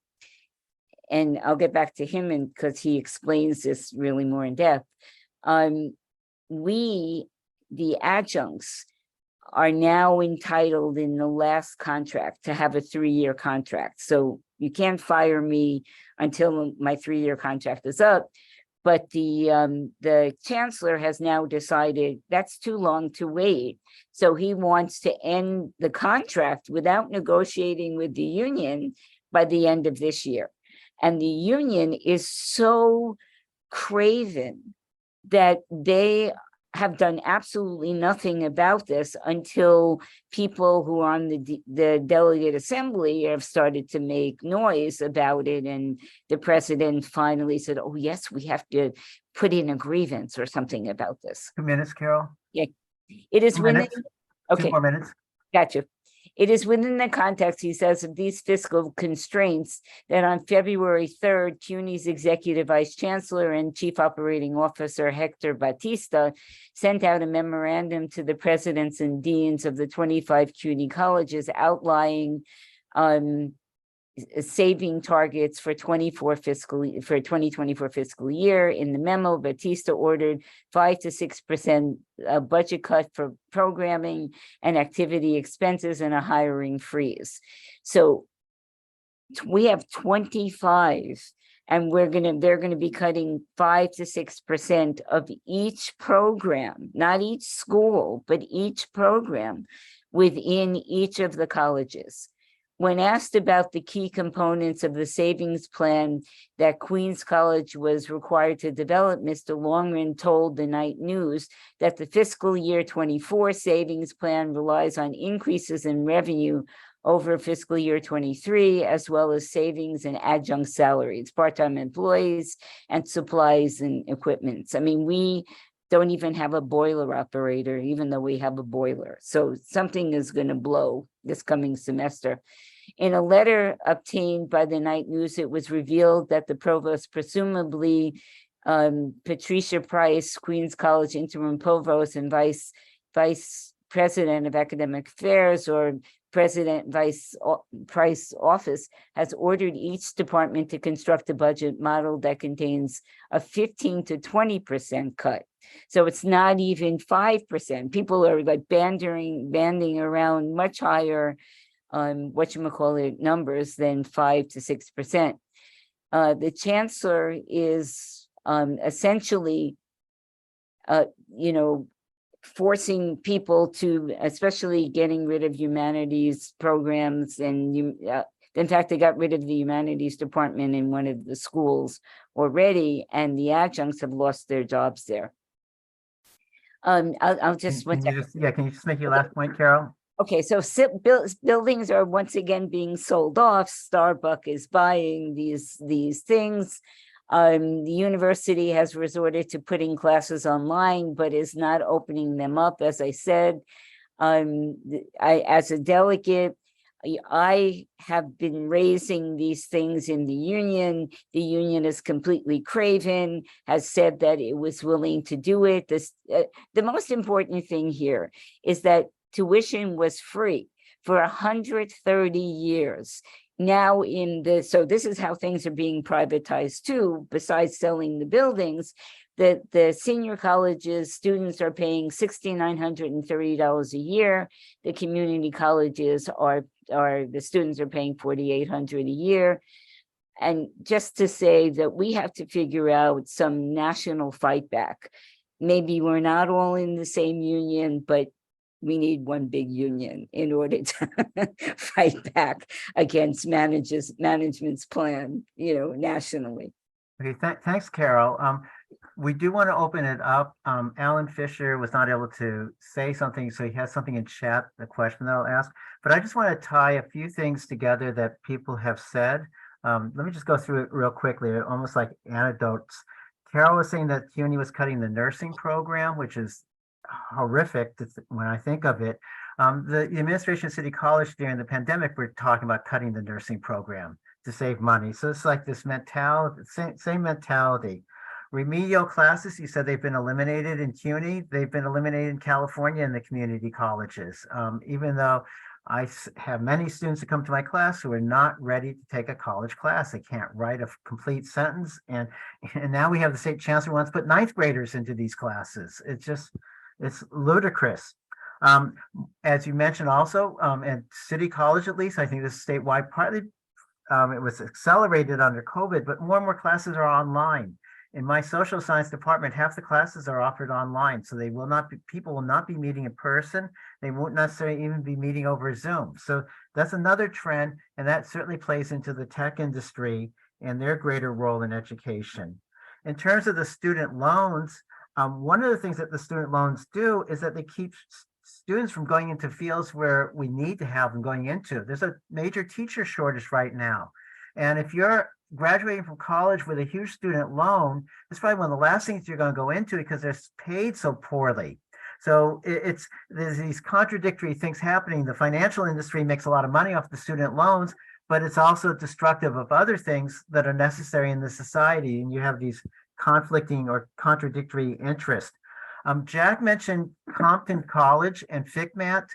and I'll get back to him because he explains this really more in depth. We, the adjuncts, are now entitled in the last contract to have a 3-year contract. So you can't fire me until my 3-year contract is up. But the chancellor has now decided that's too long to wait. So he wants to end the contract without negotiating with the union by the end of this year. And the union is so craven that they have done absolutely nothing about this until people who are on the delegate assembly have started to make noise about it. And the president finally said, oh, yes, we have to put in a grievance or something about this. 2 minutes, Carol. Yeah, it is 2 within, minutes. okay. 2 more minutes. Gotcha. It is within the context, he says, of these fiscal constraints that on February 3rd, CUNY's Executive Vice Chancellor and Chief Operating Officer Hector Batista sent out a memorandum to the presidents and deans of the 25 CUNY colleges outlining saving targets for 2024 fiscal year. In the memo, Batista ordered 5 to 6% budget cut for programming and activity expenses and a hiring freeze. So we have 25, and they're gonna be cutting 5 to 6% of each program, not each school, but each program within each of the colleges. When asked about the key components of the savings plan that Queens College was required to develop, Mr. Longren told the Night News that the fiscal year 24 savings plan relies on increases in revenue over fiscal year 23, as well as savings in adjunct salaries, part-time employees, and supplies and equipment. I mean, we don't even have a boiler operator, even though we have a boiler. So something is going to blow this coming semester. In a letter obtained by the Night News, it was revealed that the provost, presumably Patricia Price, Queens College interim provost and vice president of academic affairs, or President Vice Price office, has ordered each department to construct a budget model that contains a 15 to 20% cut. So it's not even 5%. People are like banding around much higher numbers than 5 to 6%. The chancellor is essentially, forcing people to, especially getting rid of humanities programs. And in fact, they got rid of the humanities department in one of the schools already, and the adjuncts have lost their jobs there. I'll just, can you just make your last point, Carol? Okay, so buildings are once again being sold off. Starbucks is buying these things. The university has resorted to putting classes online, but is not opening them up. As I said, as a delegate, I have been raising these things in the union. The union is completely craven, has said that it was willing to do it. The most important thing here is that tuition was free for 130 years. Now so this is how things are being privatized too, besides selling the buildings. The senior colleges, students are paying $6,930 a year. The community colleges the students are paying $4,800 a year. And just to say that we have to figure out some national fight back. Maybe we're not all in the same union, but we need one big union in order to fight back against management's plan, nationally. Okay, thanks, Carol. We do want to open it up. Alan Fisher was not able to say something, so he has something in chat, the question that I'll ask. But I just want to tie a few things together that people have said. Let me just go through it real quickly, almost like anecdotes. Carol was saying that CUNY was cutting the nursing program, which is horrific when I think of it. The administration of City College during the pandemic, we're talking about cutting the nursing program to save money. So it's like this mentality, same mentality. Remedial classes, you said they've been eliminated in CUNY. They've been eliminated in California in the community colleges. Even though I have many students that come to my class who are not ready to take a college class. They can't write a complete sentence. And now we have the state chancellor wants to put ninth graders into these classes. It's ludicrous. As you mentioned also, at City College, at least, I think this is statewide, partly it was accelerated under COVID, but more and more classes are online. In my social science department, half the classes are offered online. So people will not be meeting in person. They won't necessarily even be meeting over Zoom. So that's another trend. And that certainly plays into the tech industry and their greater role in education. In terms of the student loans, one of the things that the student loans do is that they keep students from going into fields where we need to have them going into. There's a major teacher shortage right now. And if you're graduating from college with a huge student loan, it's probably one of the last things you're going to go into because they're paid so poorly. So there's these contradictory things happening. The financial industry makes a lot of money off the student loans, but it's also destructive of other things that are necessary in the society. And you have these conflicting or contradictory interests. Jack mentioned Compton College and FICMAT.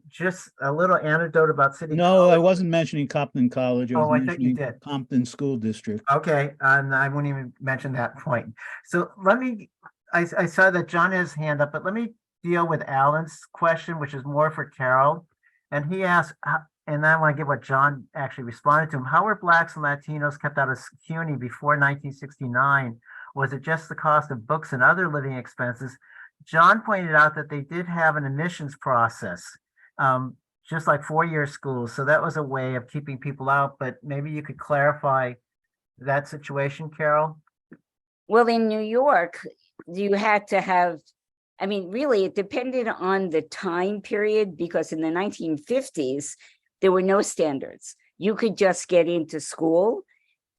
Just a little anecdote about City No, I College. wasn't mentioning Compton College. I was Oh, I thought you mentioning did. Compton School District. Okay, and I wouldn't even mention that point. So I saw that John has his hand up, but let me deal with Alan's question, which is more for Carol. And he asked, and I want to give what John actually responded to him. How were Blacks and Latinos kept out of CUNY before 1969? Was it just the cost of books and other living expenses? John pointed out that they did have an admissions process, just like four-year schools. So that was a way of keeping people out, but maybe you could clarify that situation, Carol? Well, in New York, you had to have, I mean, really, it depended on the time period because in the 1950s, there were no standards. You could just get into school.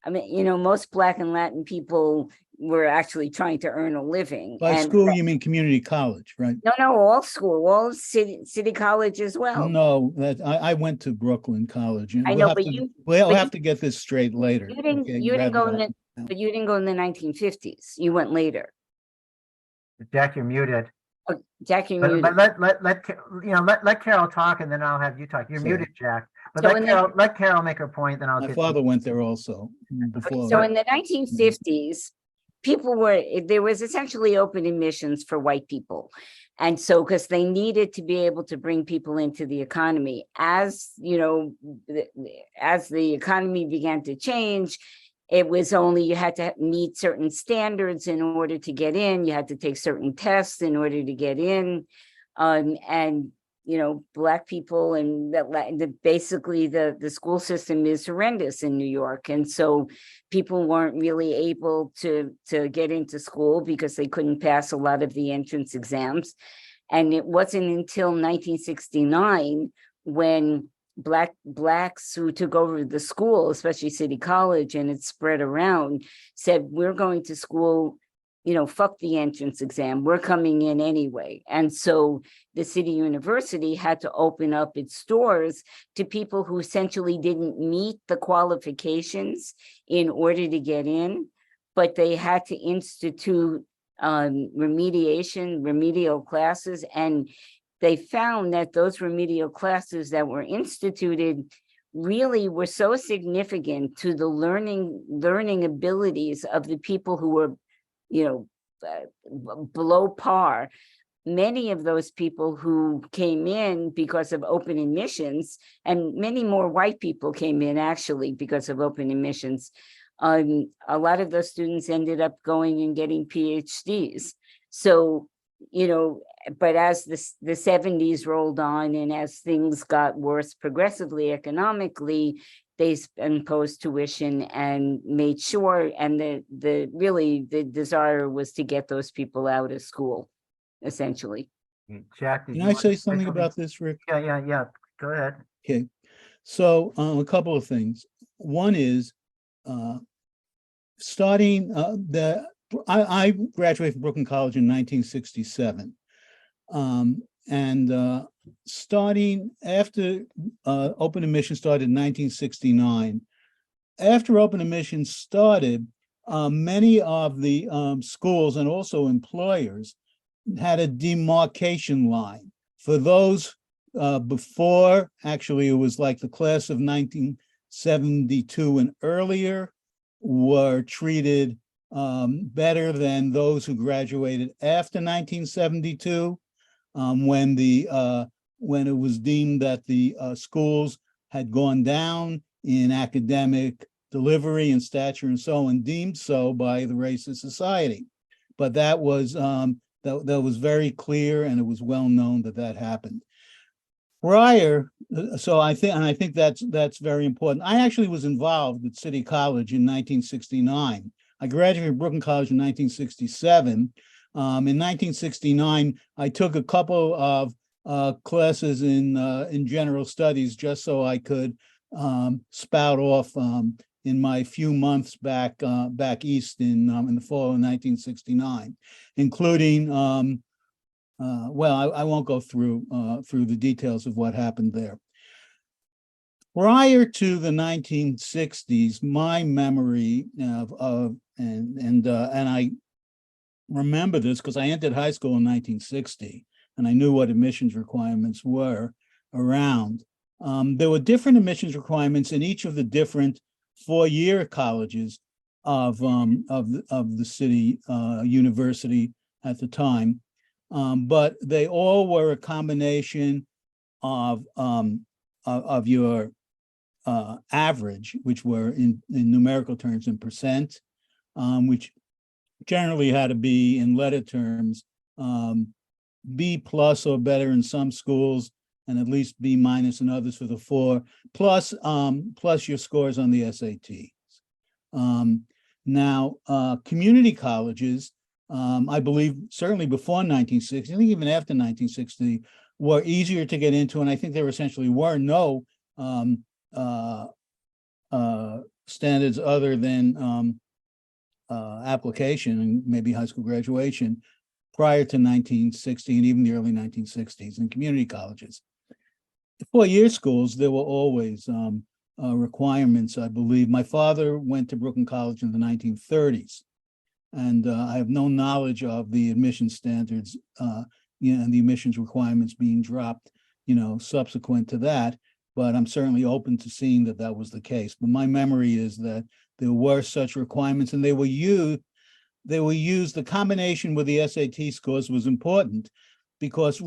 I mean, you know, most Black and Latin people were actually trying to earn a living. By And school, you mean community college, right? no, all school, all city college as well. No, I went to Brooklyn College, and I know, but you, we'll but have to get this straight later. you didn't, okay, you didn't rather go in than the, now. but you didn't go in the 1950s. You went later. Jack, you're muted. Oh, Jack, you're But, muted. let Carol talk and then I'll have you talk. You're Sorry. muted, Jack. But So in the- let Carol make her point, then I'll My get. father went there also before. So in the 1950s, there was essentially open admissions for white people. And so, because they needed to be able to bring people into the economy, as you know, as the economy began to change, it was only you had to meet certain standards in order to get in. You had to take certain tests in order to get in. And you know, Black people and basically the school system is horrendous in New York. And so people weren't really able to get into school because they couldn't pass a lot of the entrance exams. And it wasn't until 1969 when Blacks who took over the school, especially City College, and it spread around, said, we're going to school, you know, fuck the entrance exam. We're coming in anyway. And so the city university had to open up its doors to people who essentially didn't meet the qualifications in order to get in, but they had to institute remedial classes. And they found that those remedial classes that were instituted really were so significant to the learning abilities of the people who were, you know, below par. Many of those people who came in because of open admissions, and many more white people came in actually because of open admissions. A lot of those students ended up going and getting PhDs. So, you know, but as the 70s rolled on and as things got worse progressively economically, they imposed tuition and made sure, and the desire was to get those people out of school, essentially. Jack, did Can you I want to say something about this, Rick? Yeah. Go ahead. Okay, so a couple of things. One is starting I graduated from Brooklyn College in 1967. And starting after open admission started in 1969, after open admission started, many of the schools and also employers had a demarcation line. For those before, actually, it was like the class of 1972 and earlier were treated better than those who graduated after 1972, when it was deemed that the schools had gone down in academic delivery and stature and so on, deemed so by the racist society. But that was that was very clear, and it was well known that happened. Prior, so I think that's very important. I actually was involved at City College in 1969. I graduated from Brooklyn College in 1967. In 1969, I took a couple of classes in general studies just so I could spout off in my few months back east in the fall of 1969, including well, I won't go through the details of what happened there. Prior to the 1960s, my memory and I remember this because I entered high school in 1960. and I knew what admissions requirements were around. There were different admissions requirements in each of the different four-year colleges of the city university at the time, but they all were a combination of your average, which were in numerical terms in percent, which generally had to be in letter terms B plus or better in some schools, and at least B minus in others for the four, plus your scores on the SATs. Now, community colleges, I believe certainly before 1960, I think even after 1960, were easier to get into, and I think there essentially were no standards other than application and maybe high school graduation prior to 1960 and even the early 1960s in community colleges. The four-year schools, there were always requirements, I believe. My father went to Brooklyn College in the 1930s, and I have no knowledge of the admission standards, and the admissions requirements being dropped, subsequent to that. But I'm certainly open to seeing that that was the case. But my memory is that there were such requirements, and they were used. The combination with the SAT scores was important because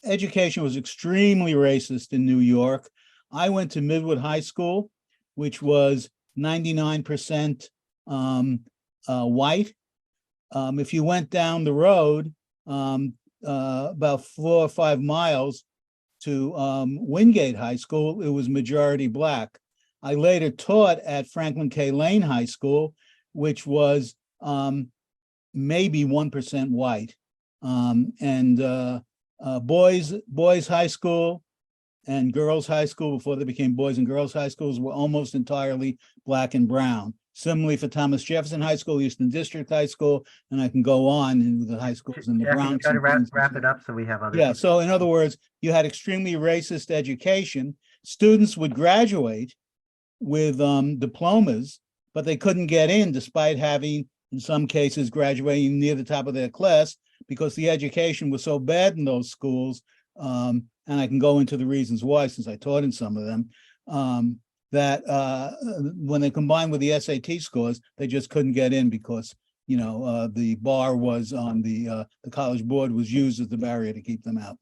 education was extremely racist in New York. I went to Midwood High School, which was 99% white. If you went down the road about 4 or 5 miles to Wingate High School, it was majority Black. I later taught at Franklin K. Lane High School, which was maybe 1% white. Boys High School and Girls High School, before they became Boys and Girls High Schools, were almost entirely Black and brown. Similarly for Thomas Jefferson High School, Eastern District High School, and I can go on in the high schools in the Jack, Bronx. got to wrap it up so we have other. Yeah, people. so in other words, you had extremely racist education. Students would graduate with diplomas, but they couldn't get in despite having, in some cases, graduating near the top of their class because the education was so bad in those schools. And I can go into the reasons why, since I taught in some of them, that when they combined with the SAT scores, they just couldn't get in because, the bar was on the college board was used as the barrier to keep them out.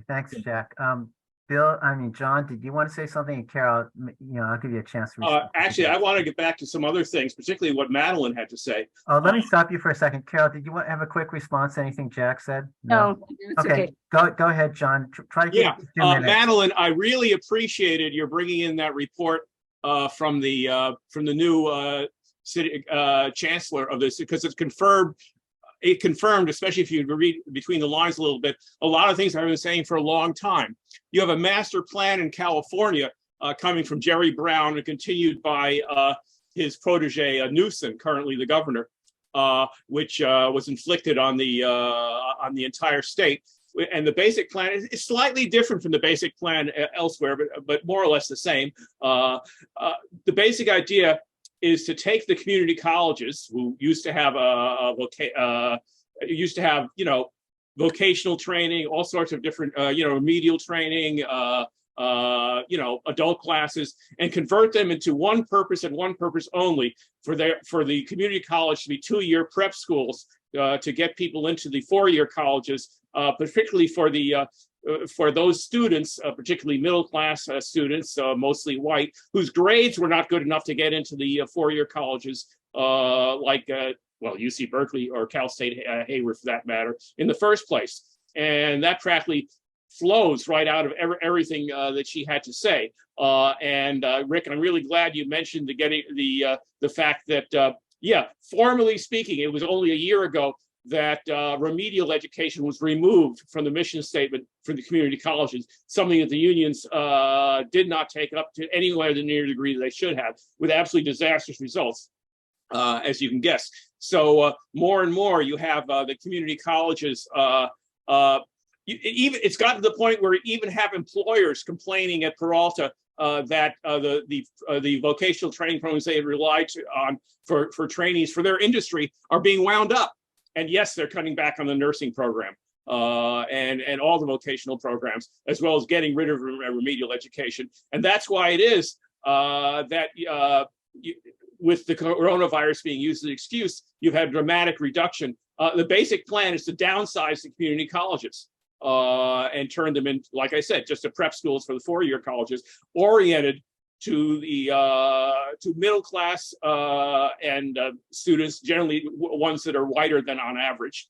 Thanks, Jack. John, did you want to say something? And Carol, I'll give you a chance to respond. Actually, I want to get back to some other things, particularly what Madeline had to say. Let me stop you for a second. Carol, did you want to have a quick response to anything Jack said? No, it's okay. Go ahead, John. Try to keep it to 2 minutes. Madeline, I really appreciated your bringing in that report from the new city chancellor of this, because it confirmed, especially if you read between the lines a little bit, a lot of things I've been saying for a long time. You have a master plan in California coming from Jerry Brown and continued by his protege, Newsom, currently the governor, which was inflicted on the entire state. And the basic plan is slightly different from the basic plan elsewhere, but more or less the same. The basic idea is to take the community colleges who used to have vocational training, all sorts of different remedial training, adult classes, and convert them into one purpose and one purpose only for the community college to be 2-year prep schools to get people into the 4-year colleges, particularly for those students, particularly middle-class students, mostly white, whose grades were not good enough to get into the 4-year colleges, like UC Berkeley or Cal State Hayward, for that matter, in the first place. And that practically flows right out of everything that she had to say. Rick, I'm really glad you mentioned the fact that, formally speaking, it was only a year ago that remedial education was removed from the mission statement for the community colleges, something that the unions did not take up to anywhere near the degree that they should have, with absolutely disastrous results, as you can guess. So more and more you have the community colleges. It's gotten to the point where you even have employers complaining at Peralta that the vocational training programs they had relied on for trainees for their industry are being wound up. And yes, they're cutting back on the nursing program. and all the vocational programs, as well as getting rid of remedial education. And that's why it is with the coronavirus being used as an excuse, you've had a dramatic reduction. The basic plan is to downsize the community colleges and turn them into, like I said, just a prep schools for the four-year colleges, oriented to the to middle class and students, generally ones that are whiter than on average.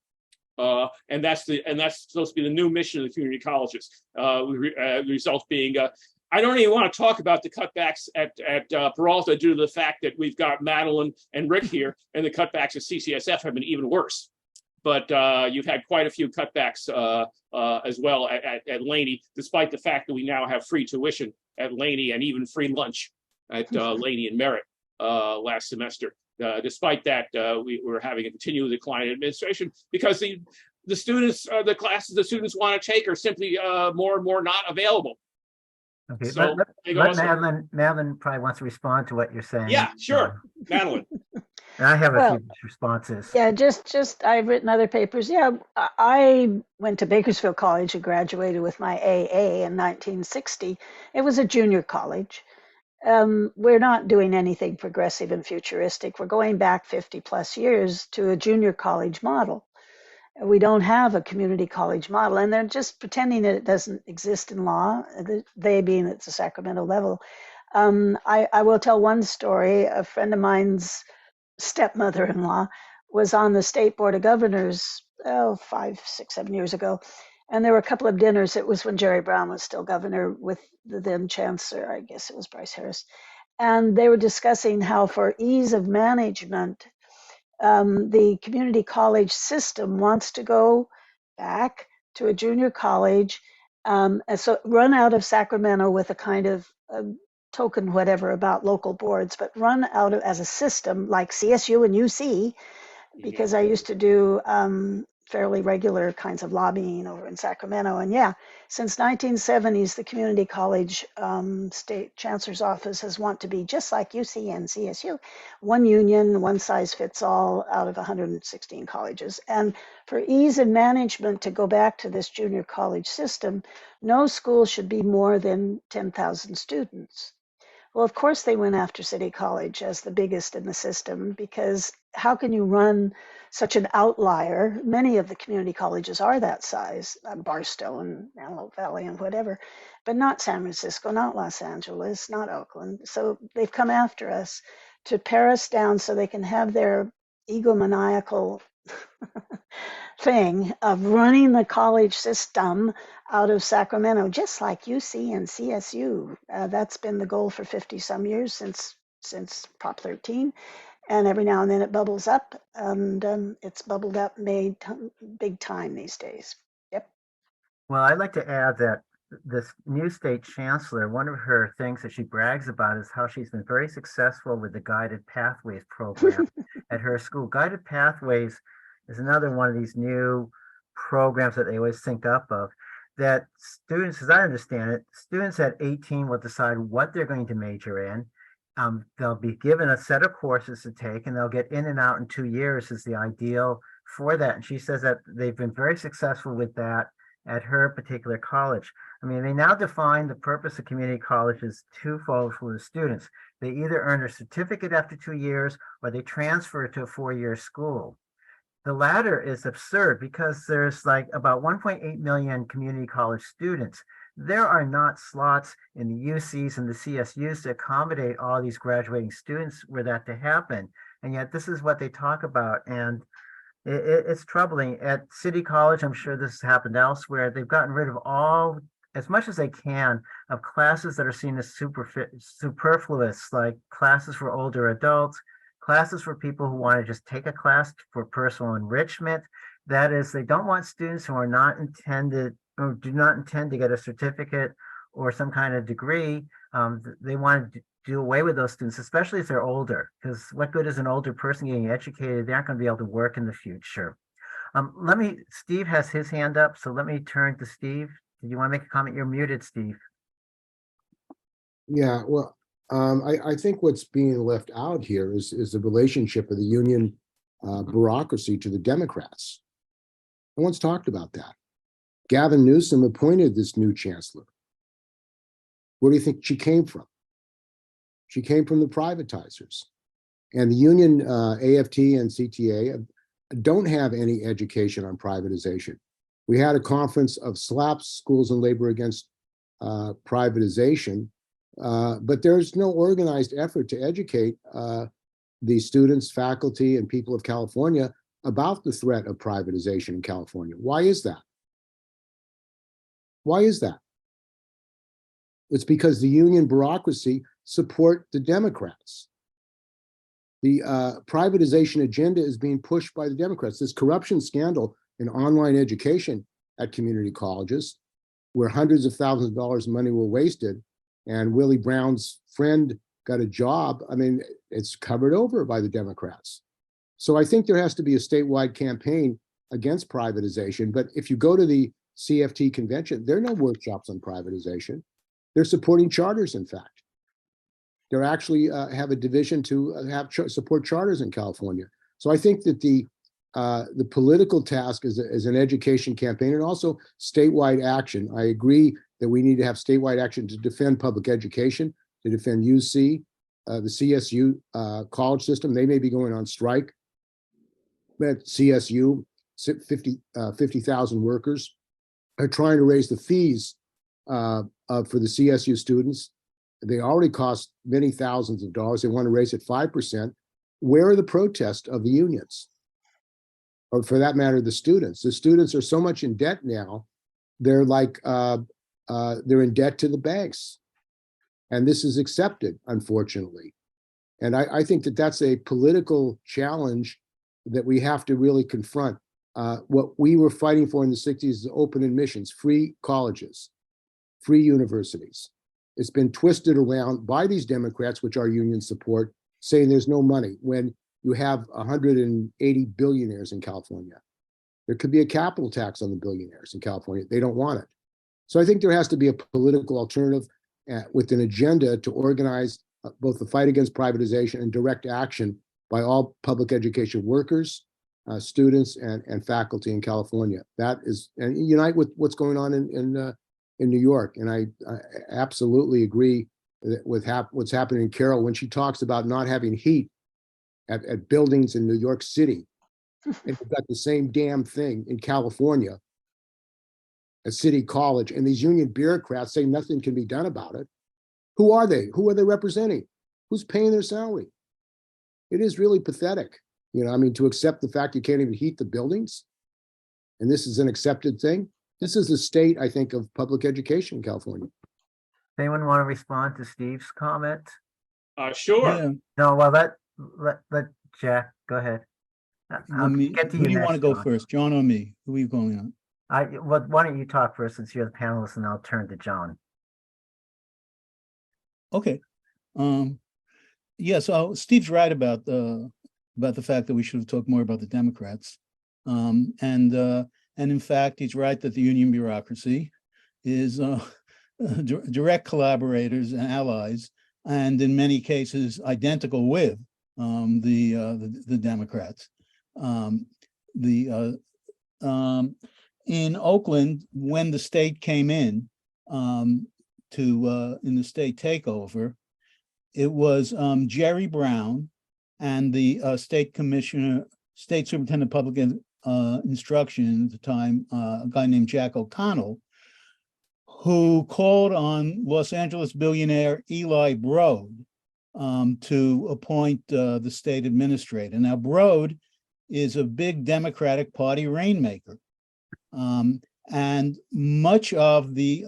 And that's supposed to be the new mission of the community colleges. The result being, I don't even want to talk about the cutbacks at Peralta due to the fact that we've got Madeline and Rick here, and the cutbacks at CCSF have been even worse. But you've had quite a few cutbacks as well at Laney, despite the fact that we now have free tuition at Laney and even free lunch at Laney and Merritt last semester. Despite that, we were having a continual decline in administration because the students, the classes the students want to take are simply more and more not available. Okay, So let Madeline probably wants to respond to what you're saying. Yeah, sure, Madeline. And I have a Well, few responses. Yeah, just I've written other papers. Yeah, I went to Bakersfield College and graduated with my AA in 1960. It was a junior college. We're not doing anything progressive and futuristic. We're going back 50 plus years to a junior college model. We don't have a community college model, and they're just pretending that it doesn't exist in law, they being at the Sacramento level. I will tell one story. A friend of mine's stepmother-in-law was on the state board of governors 5, 6, 7 years ago, and there were a couple of dinners. It was when Jerry Brown was still governor with the then chancellor, I guess it was Bryce Harris, and they were discussing how for ease of management, the community college system wants to go back to a junior college, and so run out of Sacramento with a kind of token whatever about local boards, but run out of as a system like CSU and UC, because I used to do fairly regular kinds of lobbying over in Sacramento. And yeah, since 1970s, the community college state chancellor's office has want to be just like UC and CSU, one union, one size fits all out of 116 colleges. And for ease of management to go back to this junior college system, no school should be more than 10,000 students. Well, of course, they went after City College as the biggest in the system, because how can you run such an outlier? Many of the community colleges are that size, Barstow and Antelope Valley and whatever, but not San Francisco, not Los Angeles, not Oakland. So they've come after us to pare us down so they can have their egomaniacal thing of running the college system out of Sacramento, just like UC and CSU. That's been the goal for 50 some years since Prop 13. And every now and then it bubbles up, and it's bubbled up big time these days. Yep. Well, I'd like to add that this new state chancellor, one of her things that she brags about is how she's been very successful with the Guided Pathways program at her school. Guided Pathways is another one of these new programs that they always think up of, that students, as I understand it, students at 18 will decide what they're going to major in. They'll be given a set of courses to take, and they'll get in and out in 2 years is the ideal for that. And she says that they've been very successful with that at her particular college. I mean, they now define the purpose of community college as twofold for the students. They either earn a certificate after 2 years, or they transfer to a 4-year school. The latter is absurd because there's like about 1.8 million community college students. There are not slots in the UCs and the CSUs to accommodate all these graduating students were that to happen. And yet this is what they talk about. And it's troubling. At City College, I'm sure this has happened elsewhere. They've gotten rid of all, as much as they can, of classes that are seen as superfluous, like classes for older adults, classes for people who want to just take a class for personal enrichment. That is, they don't want students who are not intended or do not intend to get a certificate or some kind of degree. They want to do away with those students, especially if they're older, because what good is an older person getting educated? They're not going to be able to work in the future. Steve has his hand up, so let me turn to Steve. Did you want to make a comment? You're muted, Steve. Yeah, well, I think what's being left out here is the relationship of the union bureaucracy to the Democrats. No one's talked about that. Gavin Newsom appointed this new chancellor. Where do you think she came from? She came from the privatizers. And the union, AFT and CTA, don't have any education on privatization. We had a conference of SLAP's Schools and Labor Against Privatization, but there's no organized effort to educate the students, faculty, and people of California about the threat of privatization in California. Why is that? Why is that? It's because the union bureaucracy support the Democrats. The privatization agenda is being pushed by the Democrats. This corruption scandal in online education at community colleges, where hundreds of thousands of dollars of money were wasted, and Willie Brown's friend got a job. I mean, it's covered over by the Democrats. So I think there has to be a statewide campaign against privatization. But if you go to the CFT convention, there are no workshops on privatization. They're supporting charters, in fact. They're actually have a division to support charters in California. So I think that the political task is an education campaign and also statewide action. I agree that we need to have statewide action to defend public education, to defend UC, the CSU college system. They may be going on strike. At CSU, 50,000 workers are trying to raise the fees for the CSU students. They already cost many thousands of dollars. They want to raise it 5%. Where are the protests of the unions? Or for that matter, the students. The students are so much in debt now, they're like, they're in debt to the banks. And this is accepted, unfortunately. And I think that that's a political challenge that we have to really confront. What we were fighting for in the 60s is open admissions, free colleges, free universities. It's been twisted around by these Democrats, which our unions support, saying there's no money when you have 180 billionaires in California. There could be a capital tax on the billionaires in California. They don't want it. So I think there has to be a political alternative with an agenda to organize both the fight against privatization and direct action by all public education workers, students, and faculty in California. That is, and unite with what's going on in New York. And I absolutely agree with what's happening in Carol when she talks about not having heat at buildings in New York City. And you've got the same damn thing in California at City College, and these union bureaucrats say nothing can be done about it. Who are they? Who are they representing? Who's paying their salary? It is really pathetic. You know, I mean, to accept the fact you can't even heat the buildings, and this is an accepted thing. This is the state, I think, of public education in California. Anyone want to respond to Steve's comment? Sure. Yeah. No, well, let Jack go ahead. I'll get to Who you do you next, want to go John. first, John or me? Who are you going on? Well, why don't you talk first since you're the panelist, and I'll turn to John. Okay. Yeah, so Steve's right about the fact that we should have talked more about the Democrats. And in fact, he's right that the union bureaucracy is direct collaborators and allies, and in many cases identical with the Democrats. In Oakland, when the state came in in the state takeover, it was Jerry Brown and the state superintendent of public instruction at the time, a guy named Jack O'Connell, who called on Los Angeles billionaire Eli Broad to appoint the state administrator. Now, Broad is a big Democratic Party rainmaker. And much of the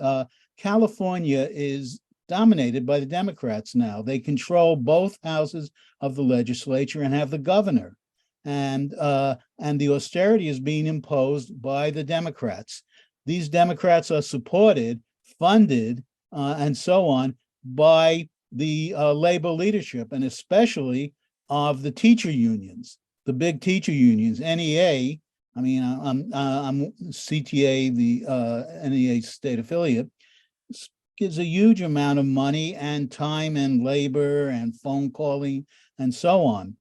California is dominated by the Democrats now. They control both houses of the legislature and have the governor. And the austerity is being imposed by the Democrats. These Democrats are supported, funded, and so on by the labor leadership, and especially of the teacher unions, the big teacher unions, NEA. I mean, I'm CTA, the NEA state affiliate, gives a huge amount of money and time and labor and phone calling and so on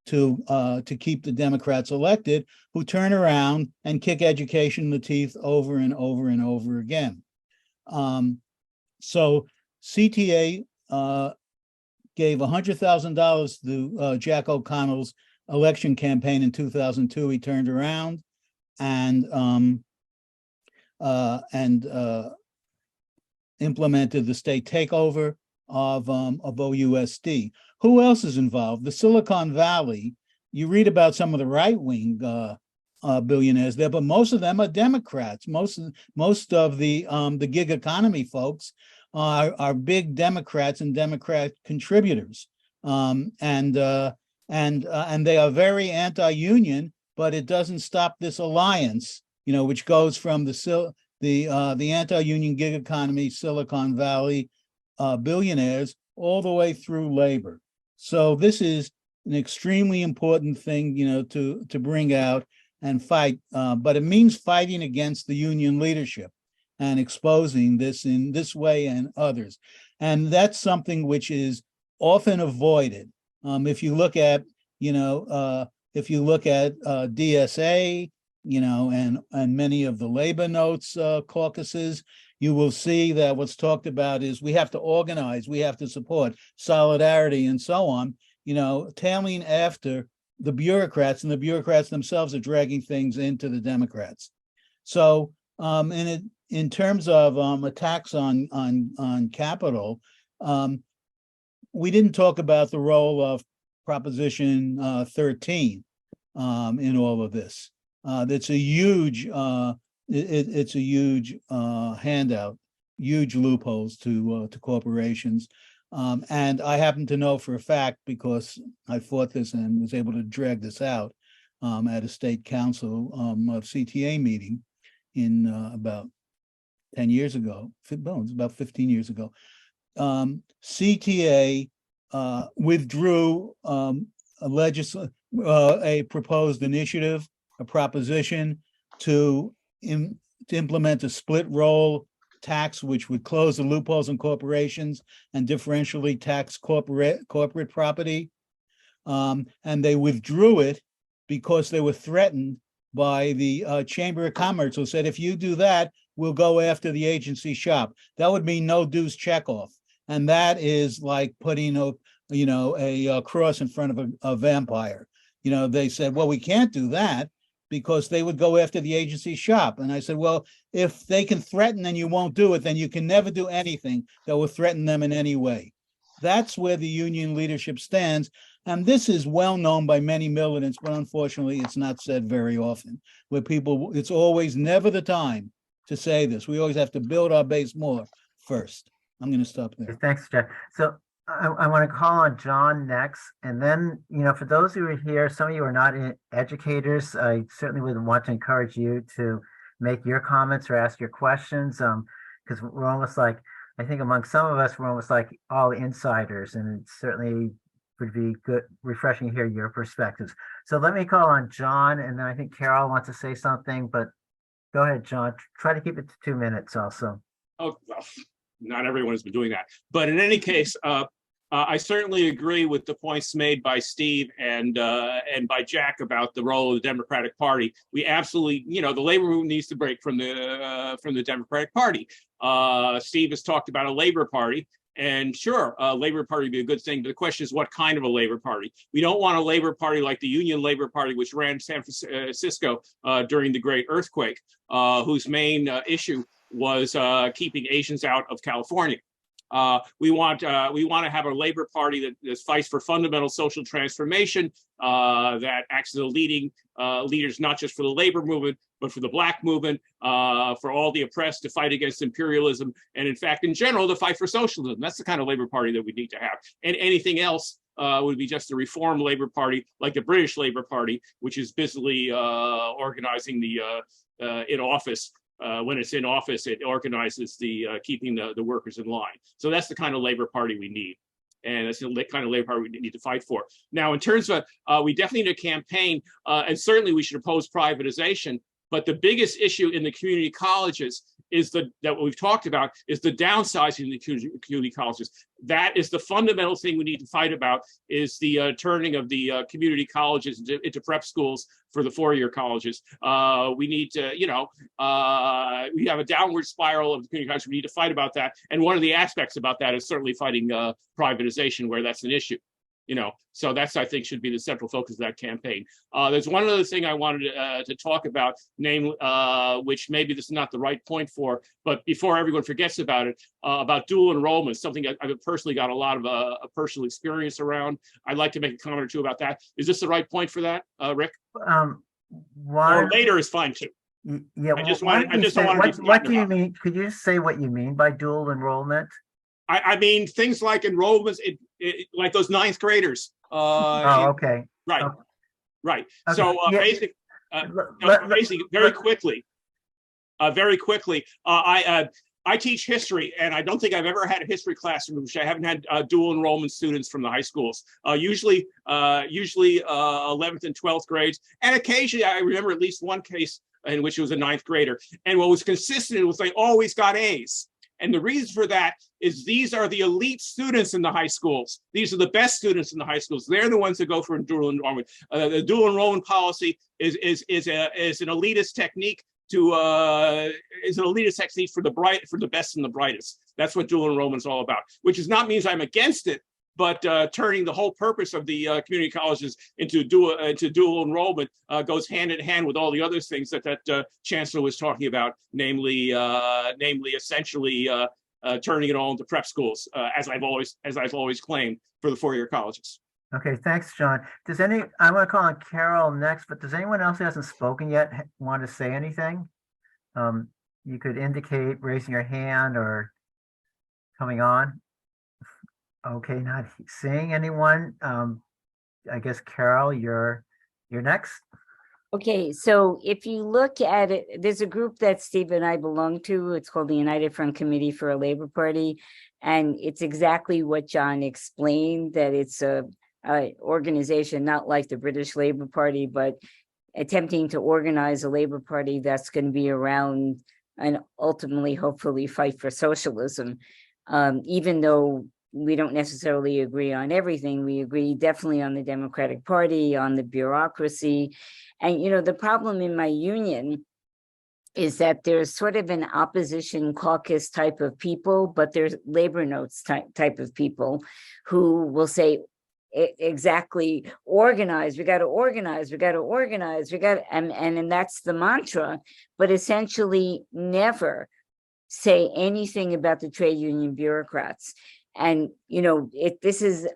to keep the Democrats elected, who turn around and kick education in the teeth over and over and over again. So CTA gave $100,000 to Jack O'Connell's election campaign in 2002. He turned around and implemented the state takeover of OUSD. Who else is involved? The Silicon Valley. You read about some of the right-wing billionaires there, but most of them are Democrats. Most of the gig economy folks are big Democrats and Democrat contributors, and they are very anti-union. But it doesn't stop this alliance, which goes from the anti-union gig economy, Silicon Valley billionaires, all the way through labor. So this is an extremely important thing, to bring out and fight. But it means fighting against the union leadership and exposing this in this way and others. And that's something which is often avoided. If you look at, DSA, and many of the labor notes caucuses, you will see that what's talked about is we have to organize, we have to support solidarity and so on, tailing after the bureaucrats, and the bureaucrats themselves are dragging things into the Democrats. So in terms of attacks on capital, we didn't talk about the role of Proposition 13 in all of this. That's a huge it's a huge handout, huge loopholes to corporations. And I happen to know for a fact, because I fought this and was able to drag this out at a state council of CTA meeting in about 10 years ago. Well, it's about 15 years ago. CTA withdrew a proposed initiative, a proposition to implement a split roll tax, which would close the loopholes in corporations and differentially tax corporate property. And they withdrew it because they were threatened by the Chamber of Commerce, who said, if you do that, we'll go after the agency shop. That would mean no dues checkoff. And that is like putting a cross in front of a vampire. They said, well, we can't do that because they would go after the agency shop. And I said, well, if they can threaten and you won't do it, then you can never do anything that will threaten them in any way. That's where the union leadership stands. And this is well known by many militants, but unfortunately, it's not said very often. Where people, it's always never the time to say this. We always have to build our base more first. I'm going to stop there. Thanks, Jeff. So I want to call on John next. And then, for those who are here, some of you are not educators. I certainly would want to encourage you to make your comments or ask your questions, because we're almost like, I think among some of us, we're almost like all insiders, and it certainly would be good, refreshing to hear your perspectives. So let me call on John, and then I think Carol wants to say something, but go ahead, John. Try to keep it to 2 minutes also. Oh, well, not everyone has been doing that. But in any case, I certainly agree with the points made by Steve and by Jack about the role of the Democratic Party. We absolutely, the labor movement needs to break from the Democratic Party. Steve has talked about a labor party, and sure, a labor party would be a good thing. But the question is, what kind of a labor party? We don't want a labor party like the Union Labor Party, which ran San Francisco during the Great Earthquake, whose main issue was keeping Asians out of California. We want to have a labor party that fights for fundamental social transformation, that acts as a leading leaders, not just for the labor movement, but for the Black movement, for all the oppressed, to fight against imperialism, and in fact, in general, to fight for socialism. That's the kind of labor party that we need to have. And anything else would be just a reform labor party, like the British Labor Party, which is busily organizing the in office. When it's in office, it organizes the keeping the workers in line. So that's the kind of labor party we need. And that's the kind of labor party we need to fight for. Now, in terms of, we definitely need a campaign, and certainly we should oppose privatization. But the biggest issue in the community colleges that what we've talked about is the downsizing of the community colleges. That is the fundamental thing we need to fight about, is the turning of the community colleges into prep schools for the four-year colleges. We need to, we have a downward spiral of the community colleges. We need to fight about that. And one of the aspects about that is certainly fighting privatization, where that's an issue. So that's, I think, should be the central focus of that campaign. There's one other thing I wanted to talk about, namely, which maybe this is not the right point for, but before everyone forgets about it, about dual enrollment, something I've personally got a lot of personal experience around. I'd like to make a comment or two about that. Is this the right point for that, Rick? Why? Or later is fine too. Yeah. I just why want don't you to say- be what do you about it. mean? Could you just say what you mean by dual enrollment? I mean things like enrollments, like those ninth graders. Okay. Right. Okay. Right. Okay, So yeah. basically, Let- basically, very quickly, I teach history, and I don't think I've ever had a history class in which I haven't had dual enrollment students from the high schools. Usually 11th and 12th grades, and occasionally I remember at least one case in which it was a ninth grader. And what was consistent was they always got A's. And the reason for that is these are the elite students in the high schools. These are the best students in the high schools. They're the ones that go for dual enrollment. The dual enrollment policy is an elitist technique for the best and the brightest. That's what dual enrollment is all about. Which does not mean I'm against it, but turning the whole purpose of the community colleges into dual enrollment goes hand in hand with all the other things that Chancellor was talking about, namely essentially turning it all into prep schools, as I've always claimed, for the four-year colleges. Okay, thanks, John. I'm going to call on Carol next, but does anyone else who hasn't spoken yet want to say anything? You could indicate raising your hand or coming on. Okay, not seeing anyone. I guess Carol, you're next. Okay, so if you look at it, there's a group that Steve and I belong to. It's called the United Front Committee for a Labor Party. And it's exactly what John explained, that it's a organization not like the British Labor Party, but attempting to organize a Labor Party that's going to be around and ultimately, hopefully, fight for socialism. Even though we don't necessarily agree on everything, we agree definitely on the Democratic Party, on the bureaucracy. And, the problem in my union is that there's sort of an opposition caucus type of people, but there's labor notes type of people who will say, exactly, organize, we got to organize, and that's the mantra, but essentially never say anything about the trade union bureaucrats. And, this is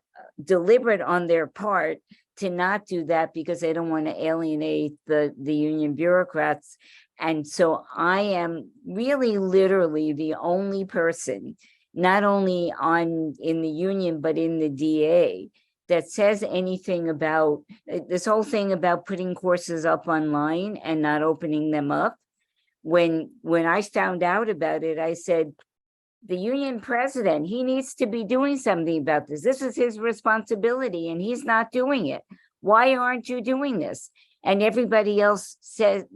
deliberate on their part to not do that because they don't want to alienate the union bureaucrats. And so I am really literally the only person, not only in the union, but in the DA, that says anything about this whole thing about putting courses up online and not opening them up. When I found out about it, I said, the union president, he needs to be doing something about this. This is his responsibility and he's not doing it. Why aren't you doing this? And everybody else says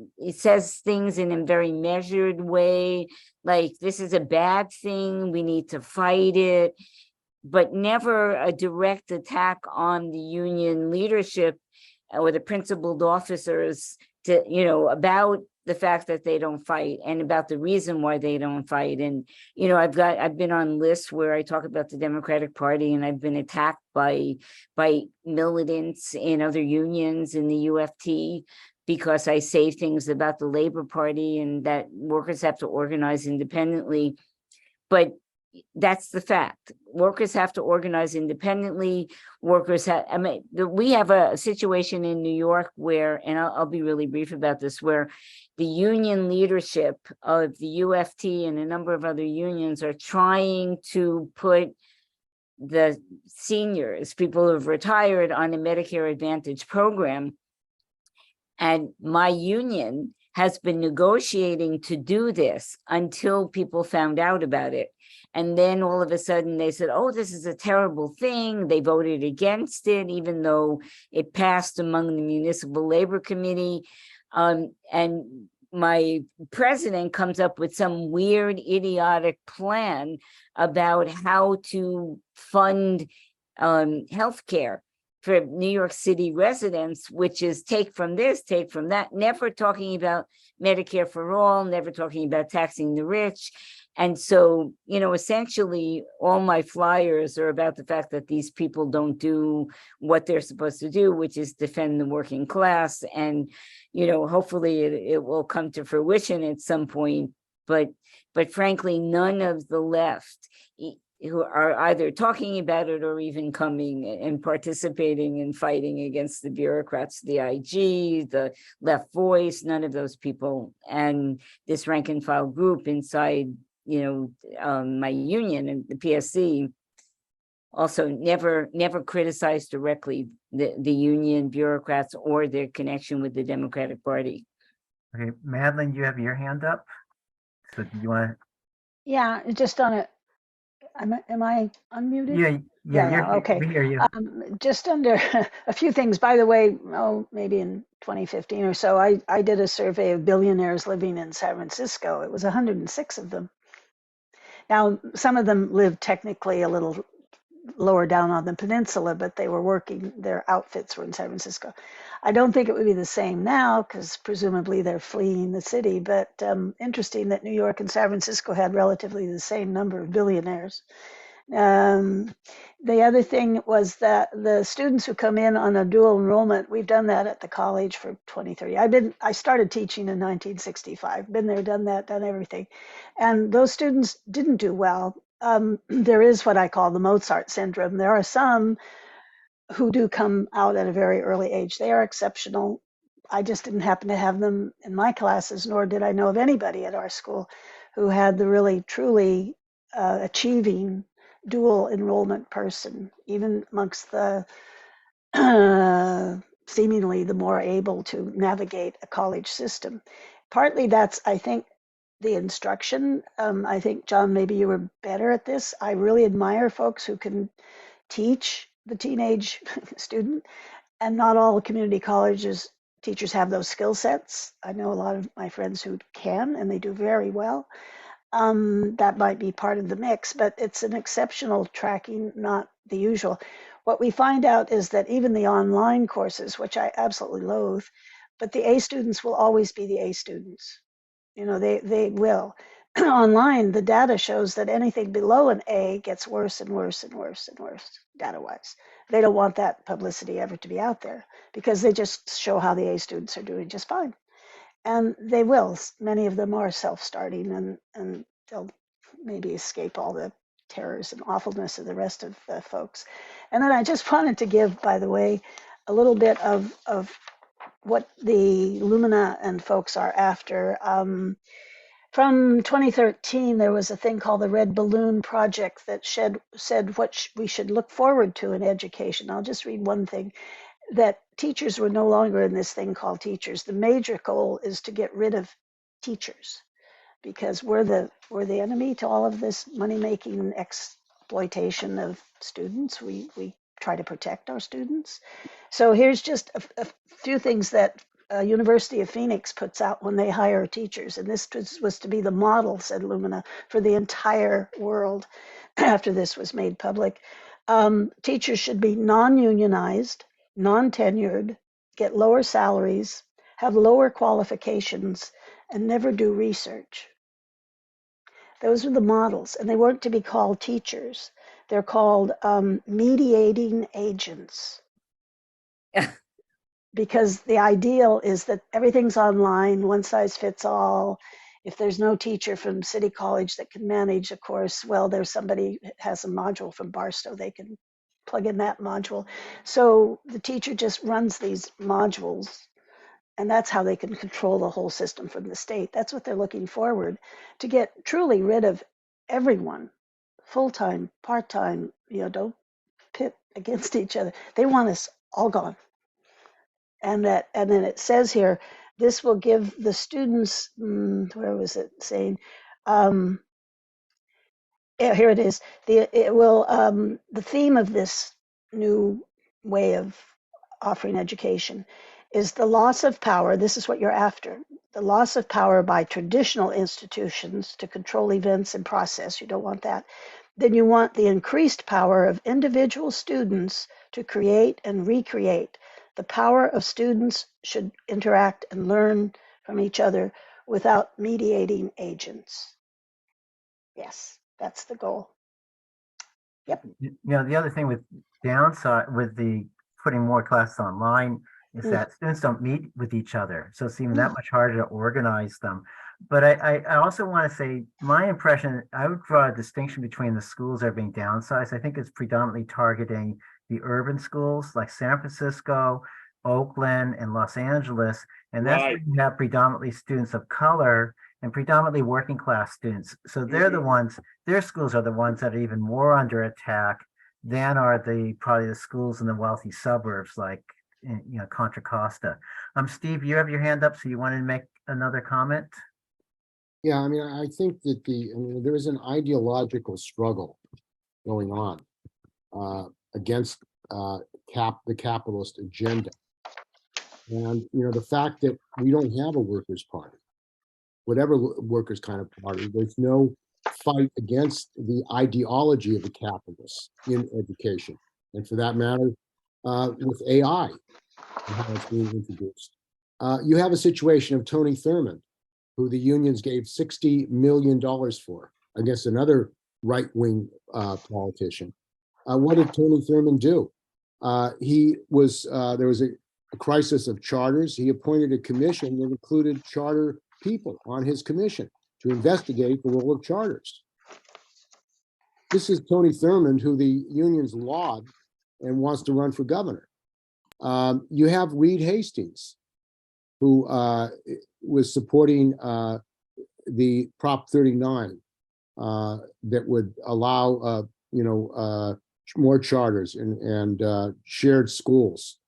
things in a very measured way, like this is a bad thing, we need to fight it, but never a direct attack on the union leadership or the principled officers to, about the fact that they don't fight and about the reason why they don't fight. And, I've been on lists where I talk about the Democratic Party, and I've been attacked by militants in other unions in the UFT because I say things about the Labor Party and that workers have to organize independently. But that's the fact. Workers have to organize independently. We have a situation in New York where, and I'll be really brief about this, where the union leadership of the UFT and a number of other unions are trying to put the seniors, people who have retired, on a Medicare Advantage program. And my union has been negotiating to do this until people found out about it. And then all of a sudden they said, oh, this is a terrible thing. They voted against it, even though it passed among the Municipal Labor Committee. And my president comes up with some weird idiotic plan about how to fund healthcare for New York City residents, which is take from this, take from that, never talking about Medicare for all, never talking about taxing the rich. And so, essentially all my flyers are about the fact that these people don't do what they're supposed to do, which is defend the working class. And, hopefully it will come to fruition at some point. But frankly, none of the left who are either talking about it or even coming and participating and fighting against the bureaucrats, the IG, the Left Voice, none of those people. And this rank and file group inside, my union and the PSC also never criticized directly the union bureaucrats or their connection with the Democratic Party. Okay, Madeline, you have your hand up. So do you want Yeah, just on a, am I unmuted? to? Yeah, Yeah, okay. we hear you. Just under a few things, by the way, maybe in 2015 or so, I did a survey of billionaires living in San Francisco. It was 106 of them. Now, some of them lived technically a little lower down on the peninsula, but they were working, their outfits were in San Francisco. I don't think it would be the same now because presumably they're fleeing the city, but interesting that New York and San Francisco had relatively the same number of billionaires. The other thing was that the students who come in on a dual enrollment, we've done that at the college for 20, 30. I started teaching in 1965, been there, done that, done everything. And those students didn't do well. There is what I call the Mozart syndrome. There are some who do come out at a very early age. They are exceptional. I just didn't happen to have them in my classes, nor did I know of anybody at our school who had the really, truly achieving dual enrollment person, even amongst the seemingly the more able to navigate a college system. Partly that's, I think, the instruction. I think, John, maybe you were better at this. I really admire folks who can teach the teenage student, and not all community colleges teachers have those skill sets. I know a lot of my friends who can, and they do very well. That might be part of the mix, but it's an exceptional tracking, not the usual. What we find out is that even the online courses, which I absolutely loathe, but the A students will always be the A students. They will. Online, the data shows that anything below an A gets worse and worse and worse and worse, data-wise. They don't want that publicity ever to be out there because they just show how the A students are doing just fine. And they will. Many of them are self-starting, and they'll maybe escape all the terrors and awfulness of the rest of the folks. And then I just wanted to give, by the way, a little bit of what the Lumina and folks are after. From 2013, there was a thing called the Red Balloon Project that said what we should look forward to in education. I'll just read one thing. That teachers were no longer in this thing called teachers. The major goal is to get rid of teachers because we're the enemy to all of this money-making exploitation of students. We try to protect our students. So here's just a few things that University of Phoenix puts out when they hire teachers. And this was to be the model, said Lumina, for the entire world after this was made public. Teachers should be non-unionized, non-tenured, get lower salaries, have lower qualifications, and never do research. Those are the models, and they weren't to be called teachers. They're called mediating agents. Because the ideal is that everything's online, one size fits all. If there's no teacher from City College that can manage a course, well, there's somebody who has a module from Barstow, they can plug in that module. So the teacher just runs these modules, and that's how they can control the whole system from the state. That's what they're looking forward to, get truly rid of everyone, full-time, part-time, don't pit against each other. They want us all gone. And then it says here, this will give the students, where was it saying? Here it is. The theme of this new way of offering education is the loss of power. This is what you're after. the loss of power by traditional institutions to control events and process. You don't want that. Then you want the increased power of individual students to create and recreate. The power of students should interact and learn from each other without mediating agents. Yes, that's the goal. The other thing with downside with the putting more classes online is that students don't meet with each other. So it's even that much harder to organize them. But I also want to say my impression, I would draw a distinction between the schools that are being downsized. I think it's predominantly targeting the urban schools like San Francisco, Oakland, and Los Angeles. And that's where you have predominantly students of color and predominantly working class students. So they're the ones, their schools are the ones that are even more under attack than are probably the schools in the wealthy suburbs like Contra Costa. Steve, you have your hand up, so you wanted to make another comment? Yeah, I mean, I think that there is an ideological struggle going on against the capitalist agenda. And, the fact that we don't have a workers' party, whatever workers' kind of party, there's no fight against the ideology of the capitalists in education. And for that matter, with AI and how it's being introduced. You have a situation of Tony Thurmond, who the unions gave $60 million for against another right-wing politician. What did Tony Thurmond do? There was a crisis of charters. He appointed a commission that included charter people on his commission to investigate the role of charters. This is Tony Thurmond, who the unions laud and wants to run for governor. You have Reed Hastings, who was supporting the Prop 39 that would allow, more charters and shared schools.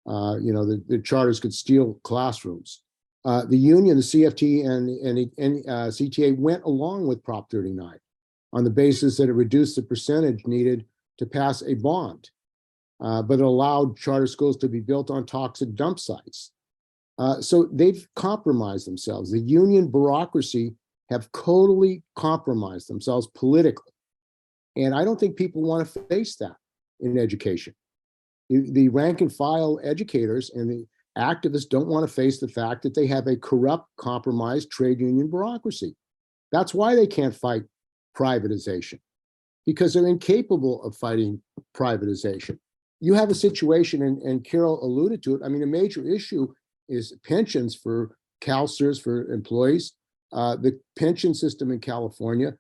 The charters could steal classrooms. The union, the CFT and CTA went along with Prop 39 on the basis that it reduced the percentage needed to pass a bond, but it allowed charter schools to be built on toxic dump sites. So they've compromised themselves. The union bureaucracy have totally compromised themselves politically. And I don't think people want to face that in education. The rank and file educators and the activists don't want to face the fact that they have a corrupt, compromised trade union bureaucracy. That's why they can't fight privatization, because they're incapable of fighting privatization. You have a situation, and Carol alluded to it. I mean, a major issue is pensions for CalSTRS, for employees. The pension system in California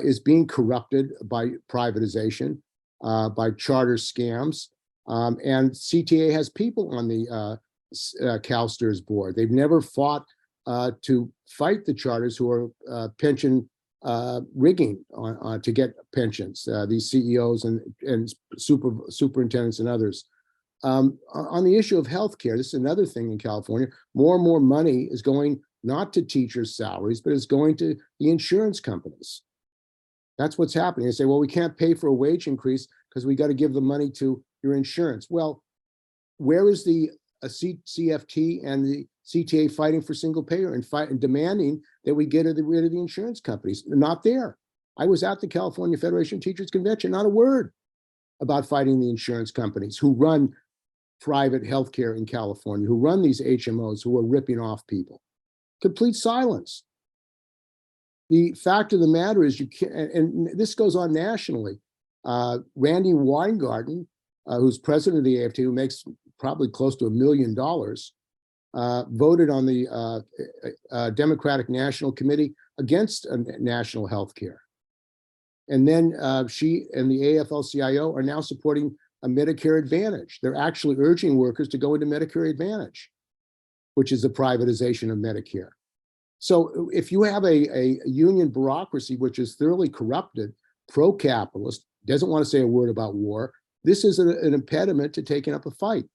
is being corrupted by privatization, by charter scams. And CTA has people on the CalSTRS board. They've never fought to fight the charters who are pension rigging to get pensions, these CEOs and superintendents and others. On the issue of healthcare, this is another thing in California. More and more money is going not to teachers' salaries, but it's going to the insurance companies. That's what's happening. They say, well, we can't pay for a wage increase because we got to give the money to your insurance. Well, where is the CFT and the CTA fighting for single payer and demanding that we get rid of the insurance companies? They're not there. I was at the California Federation of Teachers Convention, not a word about fighting the insurance companies who run private healthcare in California, who run these HMOs, who are ripping off people. Complete silence. The fact of the matter is you can't, and this goes on nationally. Randy Weingarten, who's president of the AFT, who makes probably close to $1 million, voted on the Democratic National Committee against national health care. And then she and the AFL-CIO are now supporting a Medicare Advantage. They're actually urging workers to go into Medicare Advantage, which is the privatization of Medicare. So if you have a union bureaucracy which is thoroughly corrupted, pro-capitalist, doesn't want to say a word about war, this is an impediment to taking up a fight.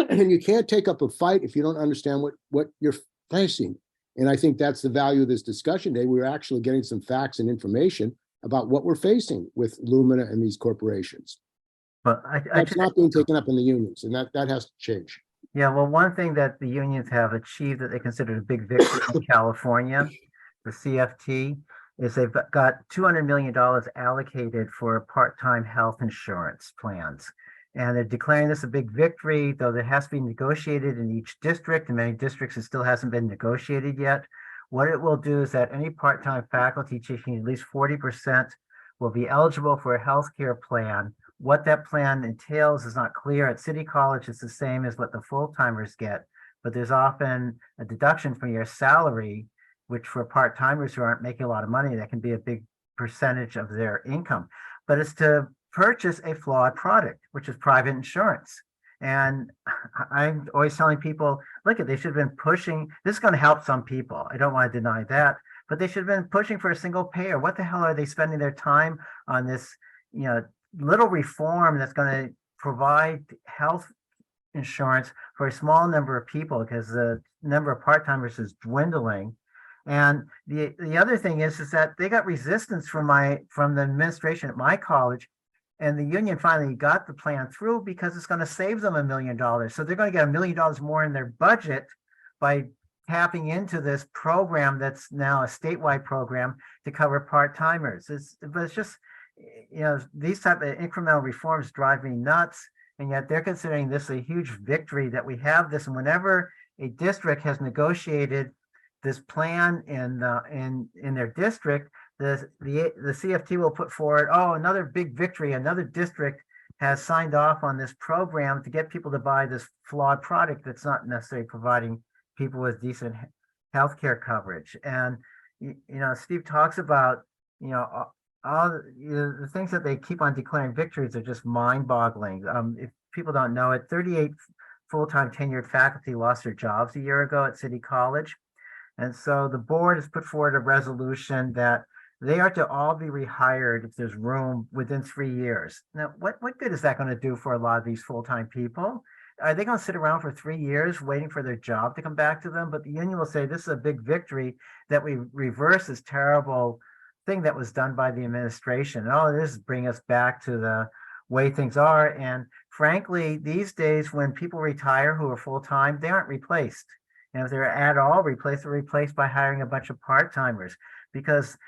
And you can't take up a fight if you don't understand what you're facing. And I think that's the value of this discussion today. We're actually getting some facts and information about what we're facing with Lumina and these corporations. But That's not being taken up in the unions, and that has to change. Yeah, well, one thing that the unions have achieved that they considered a big victory in California, the CFT, is they've got $200 million allocated for part-time health insurance plans. And they're declaring this a big victory, though there has to be negotiated in each district. In many districts, it still hasn't been negotiated yet. What it will do is that any part-time faculty teaching at least 40% will be eligible for a health care plan. What that plan entails is not clear. At City College, it's the same as what the full-timers get, but there's often a deduction from your salary, which for part-timers who aren't making a lot of money, that can be a big percentage of their income. But it's to purchase a flawed product, which is private insurance. And I'm always telling people, look, they should have been pushing. This is going to help some people. I don't want to deny that, but they should have been pushing for a single payer. What the hell are they spending their time on this, little reform that's going to provide health insurance for a small number of people because the number of part-timers is dwindling. And the other thing is that they got resistance from the administration at my college, and the union finally got the plan through because it's going to save them $1 million. So they're going to get $1 million more in their budget by tapping into this program that's now a statewide program to cover part-timers. But it's just, these type of incremental reforms drive me nuts, and yet they're considering this a huge victory that we have this. And whenever a district has negotiated this plan in their district, the CFT will put forward, another big victory. Another district has signed off on this program to get people to buy this flawed product that's not necessarily providing people with decent healthcare coverage. And Steve talks about all the things that they keep on declaring victories are just mind-boggling. If people don't know it, 38 full-time tenured faculty lost their jobs a year ago at City College. And so the board has put forward a resolution that they are to all be rehired if there's room within 3 years. Now, what good is that going to do for a lot of these full-time people? Are they going to sit around for 3 years waiting for their job to come back to them? But the union will say this is a big victory that we reverse this terrible thing that was done by the administration. And all it is bring us back to the way things are. And frankly, these days when people retire who are full-time, they aren't replaced. And if they're at all replaced, they're replaced by hiring a bunch of part-timers. Because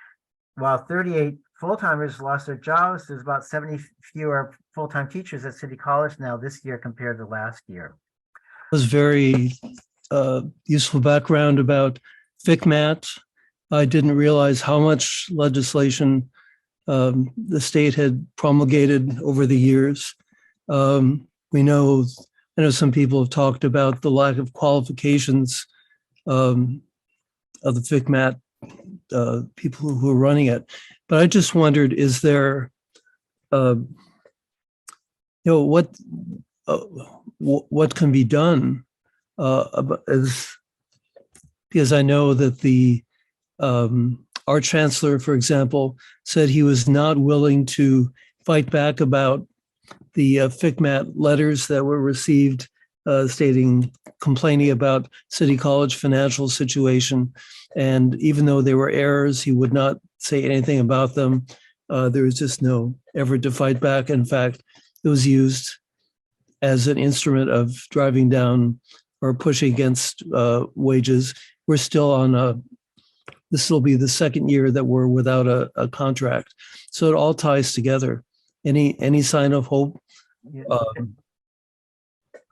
while 38 full-timers lost their jobs, there's about 70 fewer full-time teachers at City College now this year compared to last year. Was very useful background about FCMAT. I didn't realize how much legislation the state had promulgated over the years. I know some people have talked about the lack of qualifications of the FCMAT people who are running it. But I just wondered, is there, what can be done? Because I know that our chancellor, for example, said he was not willing to fight back about the FCMAT letters that were received complaining about City College financial situation. And even though there were errors, he would not say anything about them. There was just no effort to fight back. In fact, it was used as an instrument of driving down or pushing against wages. We're still this will be the second year that we're without a contract. So it all ties together. Any sign of hope?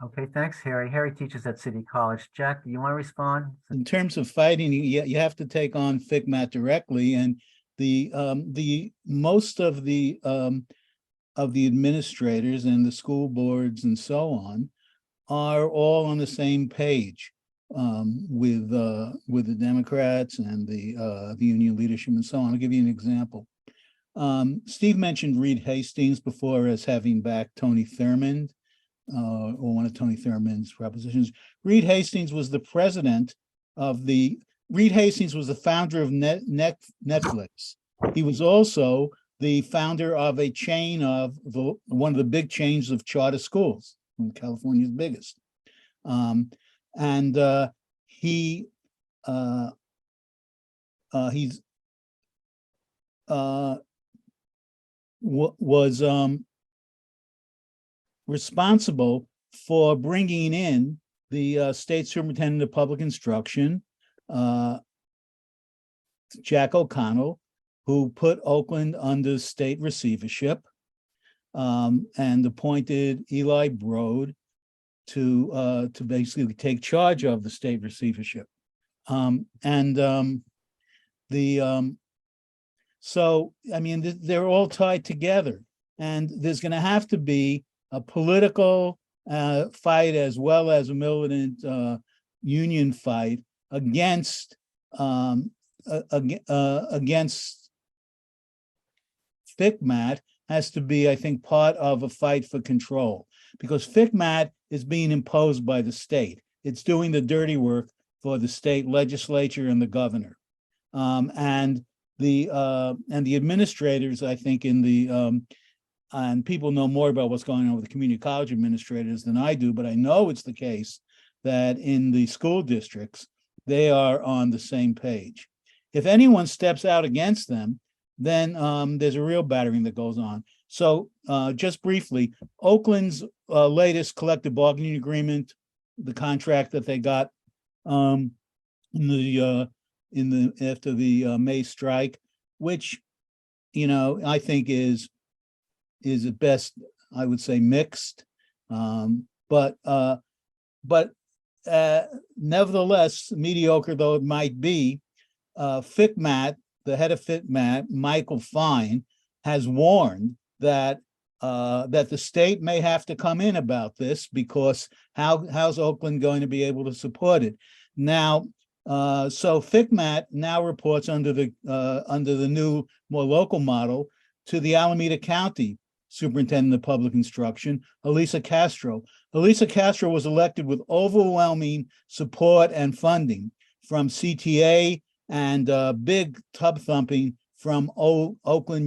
Okay, thanks, Harry. Harry teaches at City College. Jack, do you want to respond? In terms of fighting, you have to take on FCMAT directly, and the most of the administrators and the school boards and so on are all on the same page with the Democrats and the union leadership and so on. I'll give you an example. Steve mentioned Reed Hastings before as having backed Tony Thurmond, or one of Tony Thurmond's propositions. Reed Hastings was the president of Reed Hastings was the founder of Netflix. He was also the founder of a chain of one of the big chains of charter schools, California's biggest. He was responsible for bringing in the state superintendent of public instruction, Jack O'Connell, who put Oakland under state receivership, and appointed Eli Broad to basically take charge of the state receivership. So, I mean, they're all tied together, and there's going to have to be a political fight as well as a militant union fight against FCMAT. Has to be, I think, part of a fight for control, because FCMAT is being imposed by the state. It's doing the dirty work for the state legislature and the governor. And the administrators, I think, and people know more about what's going on with the community college administrators than I do, but I know it's the case that in the school districts, they are on the same page. If anyone steps out against them, then there's a real battering that goes on. So just briefly, Oakland's latest collective bargaining agreement, the contract that they got after the May strike, which, you know, I think is at best, I would say, mixed, but nevertheless, mediocre though it might be, FCMAT, the head of FCMAT, Michael Fine, has warned that that the state may have to come in about this, because how's Oakland going to be able to support it? Now, so FCMAT now reports under the new, more local model to the Alameda County Superintendent of Public Instruction, Elisa Castro. Elisa Castro was elected with overwhelming support and funding from CTA and big tub thumping from Oakland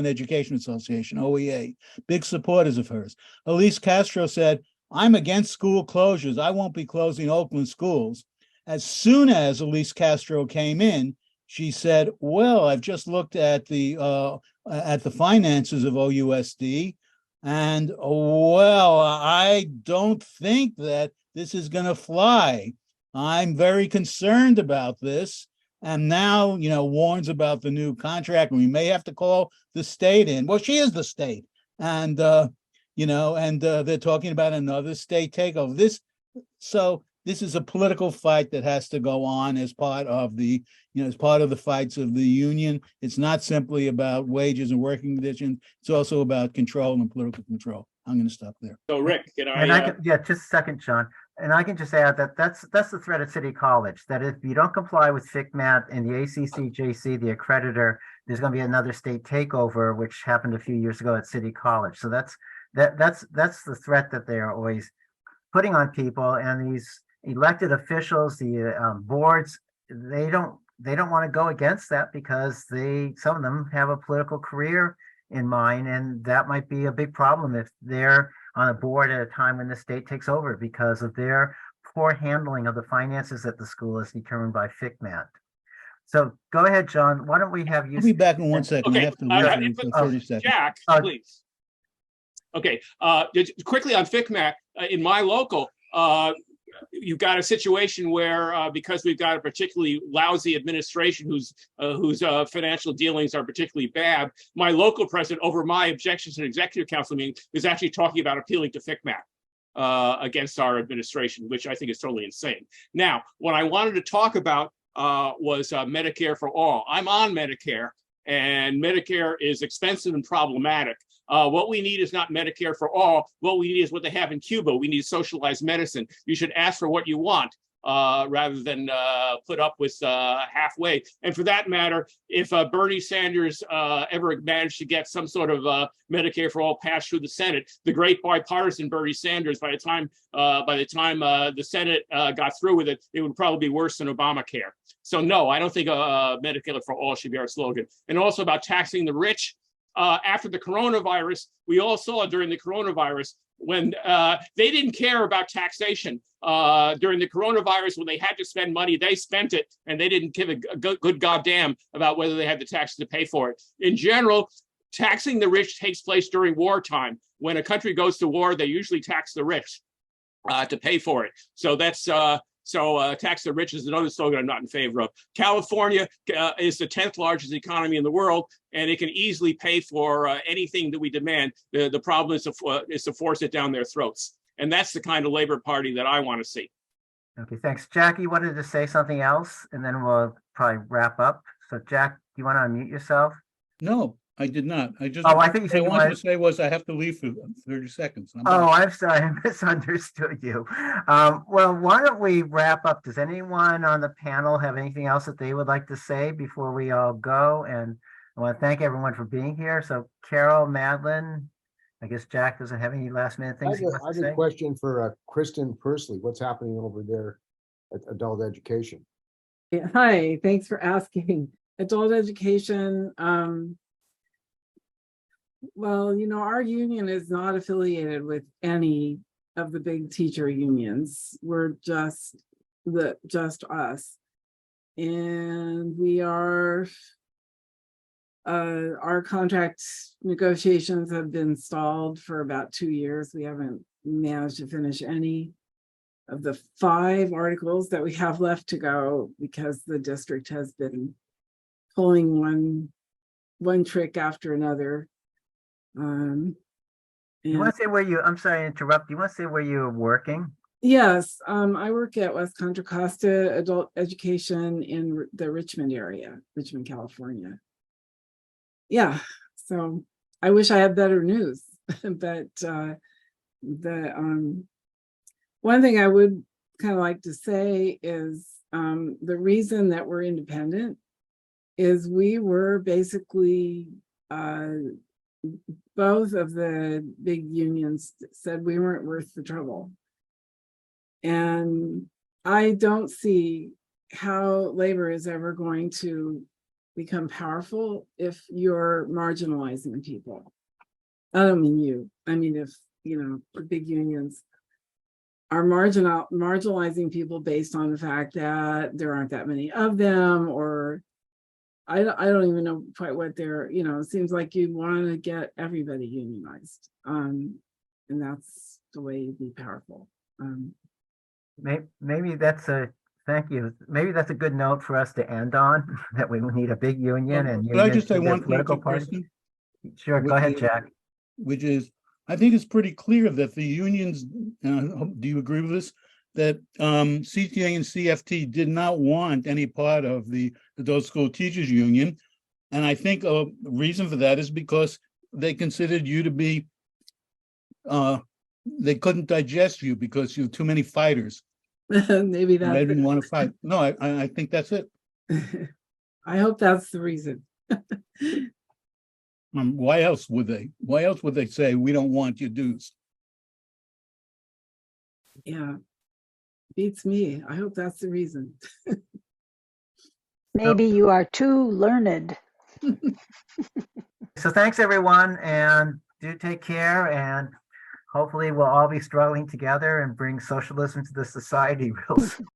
Education Association, OEA, big supporters of hers. Elise Castro said, "I'm against school closures. I won't be closing Oakland schools." As soon as Elise Castro came in, she said, "Well, I've just looked at the finances of OUSD, and well, I don't think that this is going to fly. I'm very concerned about this." And now, you know, warns about the new contract, and we may have to call the state in. Well, she is the state. And, they're talking about another state takeover. So this is a political fight that has to go on as part of the, as part of the fights of the union. It's not simply about wages and working conditions. It's also about control and political control. I'm going to stop there. So Rick, can I? Just a second, John. And I can just add that that's the threat at City College, that if you don't comply with FCMAT and the ACCJC, the accreditor, there's going to be another state takeover, which happened a few years ago at City College. So that's the threat that they are always putting on people. And these elected officials, the boards, they don't want to go against that, because some of them have a political career in mind, and that might be a big problem if they're on a board at a time when the state takes over, because of their poor handling of the finances at the school as determined by FCMAT. So go ahead, John. Why don't we have you? I'll be back in 1 second. Okay. I have to leave for 30 seconds. Jack, please. Okay. Quickly on FCMAT, in my local, you've got a situation where because we've got a particularly lousy administration whose financial dealings are particularly bad, my local president, over my objections in executive council meeting, is actually talking about appealing to FCMAT against our administration, which I think is totally insane. Now, what I wanted to talk about was Medicare for all. I'm on Medicare, and Medicare is expensive and problematic. What we need is not Medicare for all. What we need is what they have in Cuba. We need socialized medicine. You should ask for what you want rather than put up with halfway. And for that matter, if Bernie Sanders ever managed to get some sort of Medicare for all passed through the Senate, the great bipartisan Bernie Sanders, by the time the Senate got through with it, it would probably be worse than Obamacare. So no, I don't think Medicare for all should be our slogan. And also about taxing the rich. After the coronavirus, we all saw during the coronavirus when they didn't care about taxation. During the coronavirus, when they had to spend money, they spent it, and they didn't give a good goddamn about whether they had the taxes to pay for it. In general, taxing the rich takes place during wartime. When a country goes to war, they usually tax the rich. to pay for it. So that's tax the rich is another slogan I'm not in favor of. California is the 10th largest economy in the world, and it can easily pay for anything that we demand. The problem is to force it down their throats. And that's the kind of Labor Party that I want to see. Okay, thanks. Jack, you wanted to say something else, and then we'll probably wrap up. So Jack, do you want to unmute yourself? No, I did not. I just, Oh, I think you said what I you wanted to wanted. say was I have to leave for 30 seconds. I'm Oh, done. I'm sorry, I misunderstood you. Well, why don't we wrap up? Does anyone on the panel have anything else that they would like to say before we all go? And I want to thank everyone for being here. So Carol, Madeline, I guess Jack doesn't have any last minute I things he have wants a to say. question for Kristen Pursley. What's happening over there at adult education? Yeah, hi, thanks for asking. Adult education, well, you know, our union is not affiliated with any of the big teacher unions. We're just us. And we are, our contract negotiations have been stalled for about 2 years. We haven't managed to finish any of the 5 articles that we have left to go because the district has been pulling one trick after another. You want to say where you, I'm sorry to interrupt, you want to say where you're working? Yes, I work at West Contra Costa Adult Education in the Richmond area, Richmond, California. Yeah, so I wish I had better news, but one thing I would kind of like to say is the reason that we're independent is we were basically both of the big unions said we weren't worth the trouble. And I don't see how labor is ever going to become powerful if you're marginalizing people. I don't mean you. I mean, if, you know, the big unions are marginalizing people based on the fact that there aren't that many of them, or I don't even know quite what they're, you know, it seems like you want to get everybody unionized. And that's the way you be powerful. Maybe that's a, thank you. Maybe that's a good note for us to end on, that we need a big union and Could I unions just say to their one thing political to parties. Kristen? Sure, go Which ahead, is- Jack. Which is, I think it's pretty clear that the unions, do you agree with this? That CTA and CFT did not want any part of the adult school teachers union. And I think a reason for that is because they considered you to be, they couldn't digest you because you're too many fighters. Maybe They that's didn't want to fight. No, I think that's it. I hope that's the reason. Why else would they? Why else would they say, we don't want your dues? Yeah, beats me. I hope that's the reason. Maybe you are too learned. So thanks, everyone, and do take care, and hopefully we'll all be struggling together and bring socialism to the society real soon.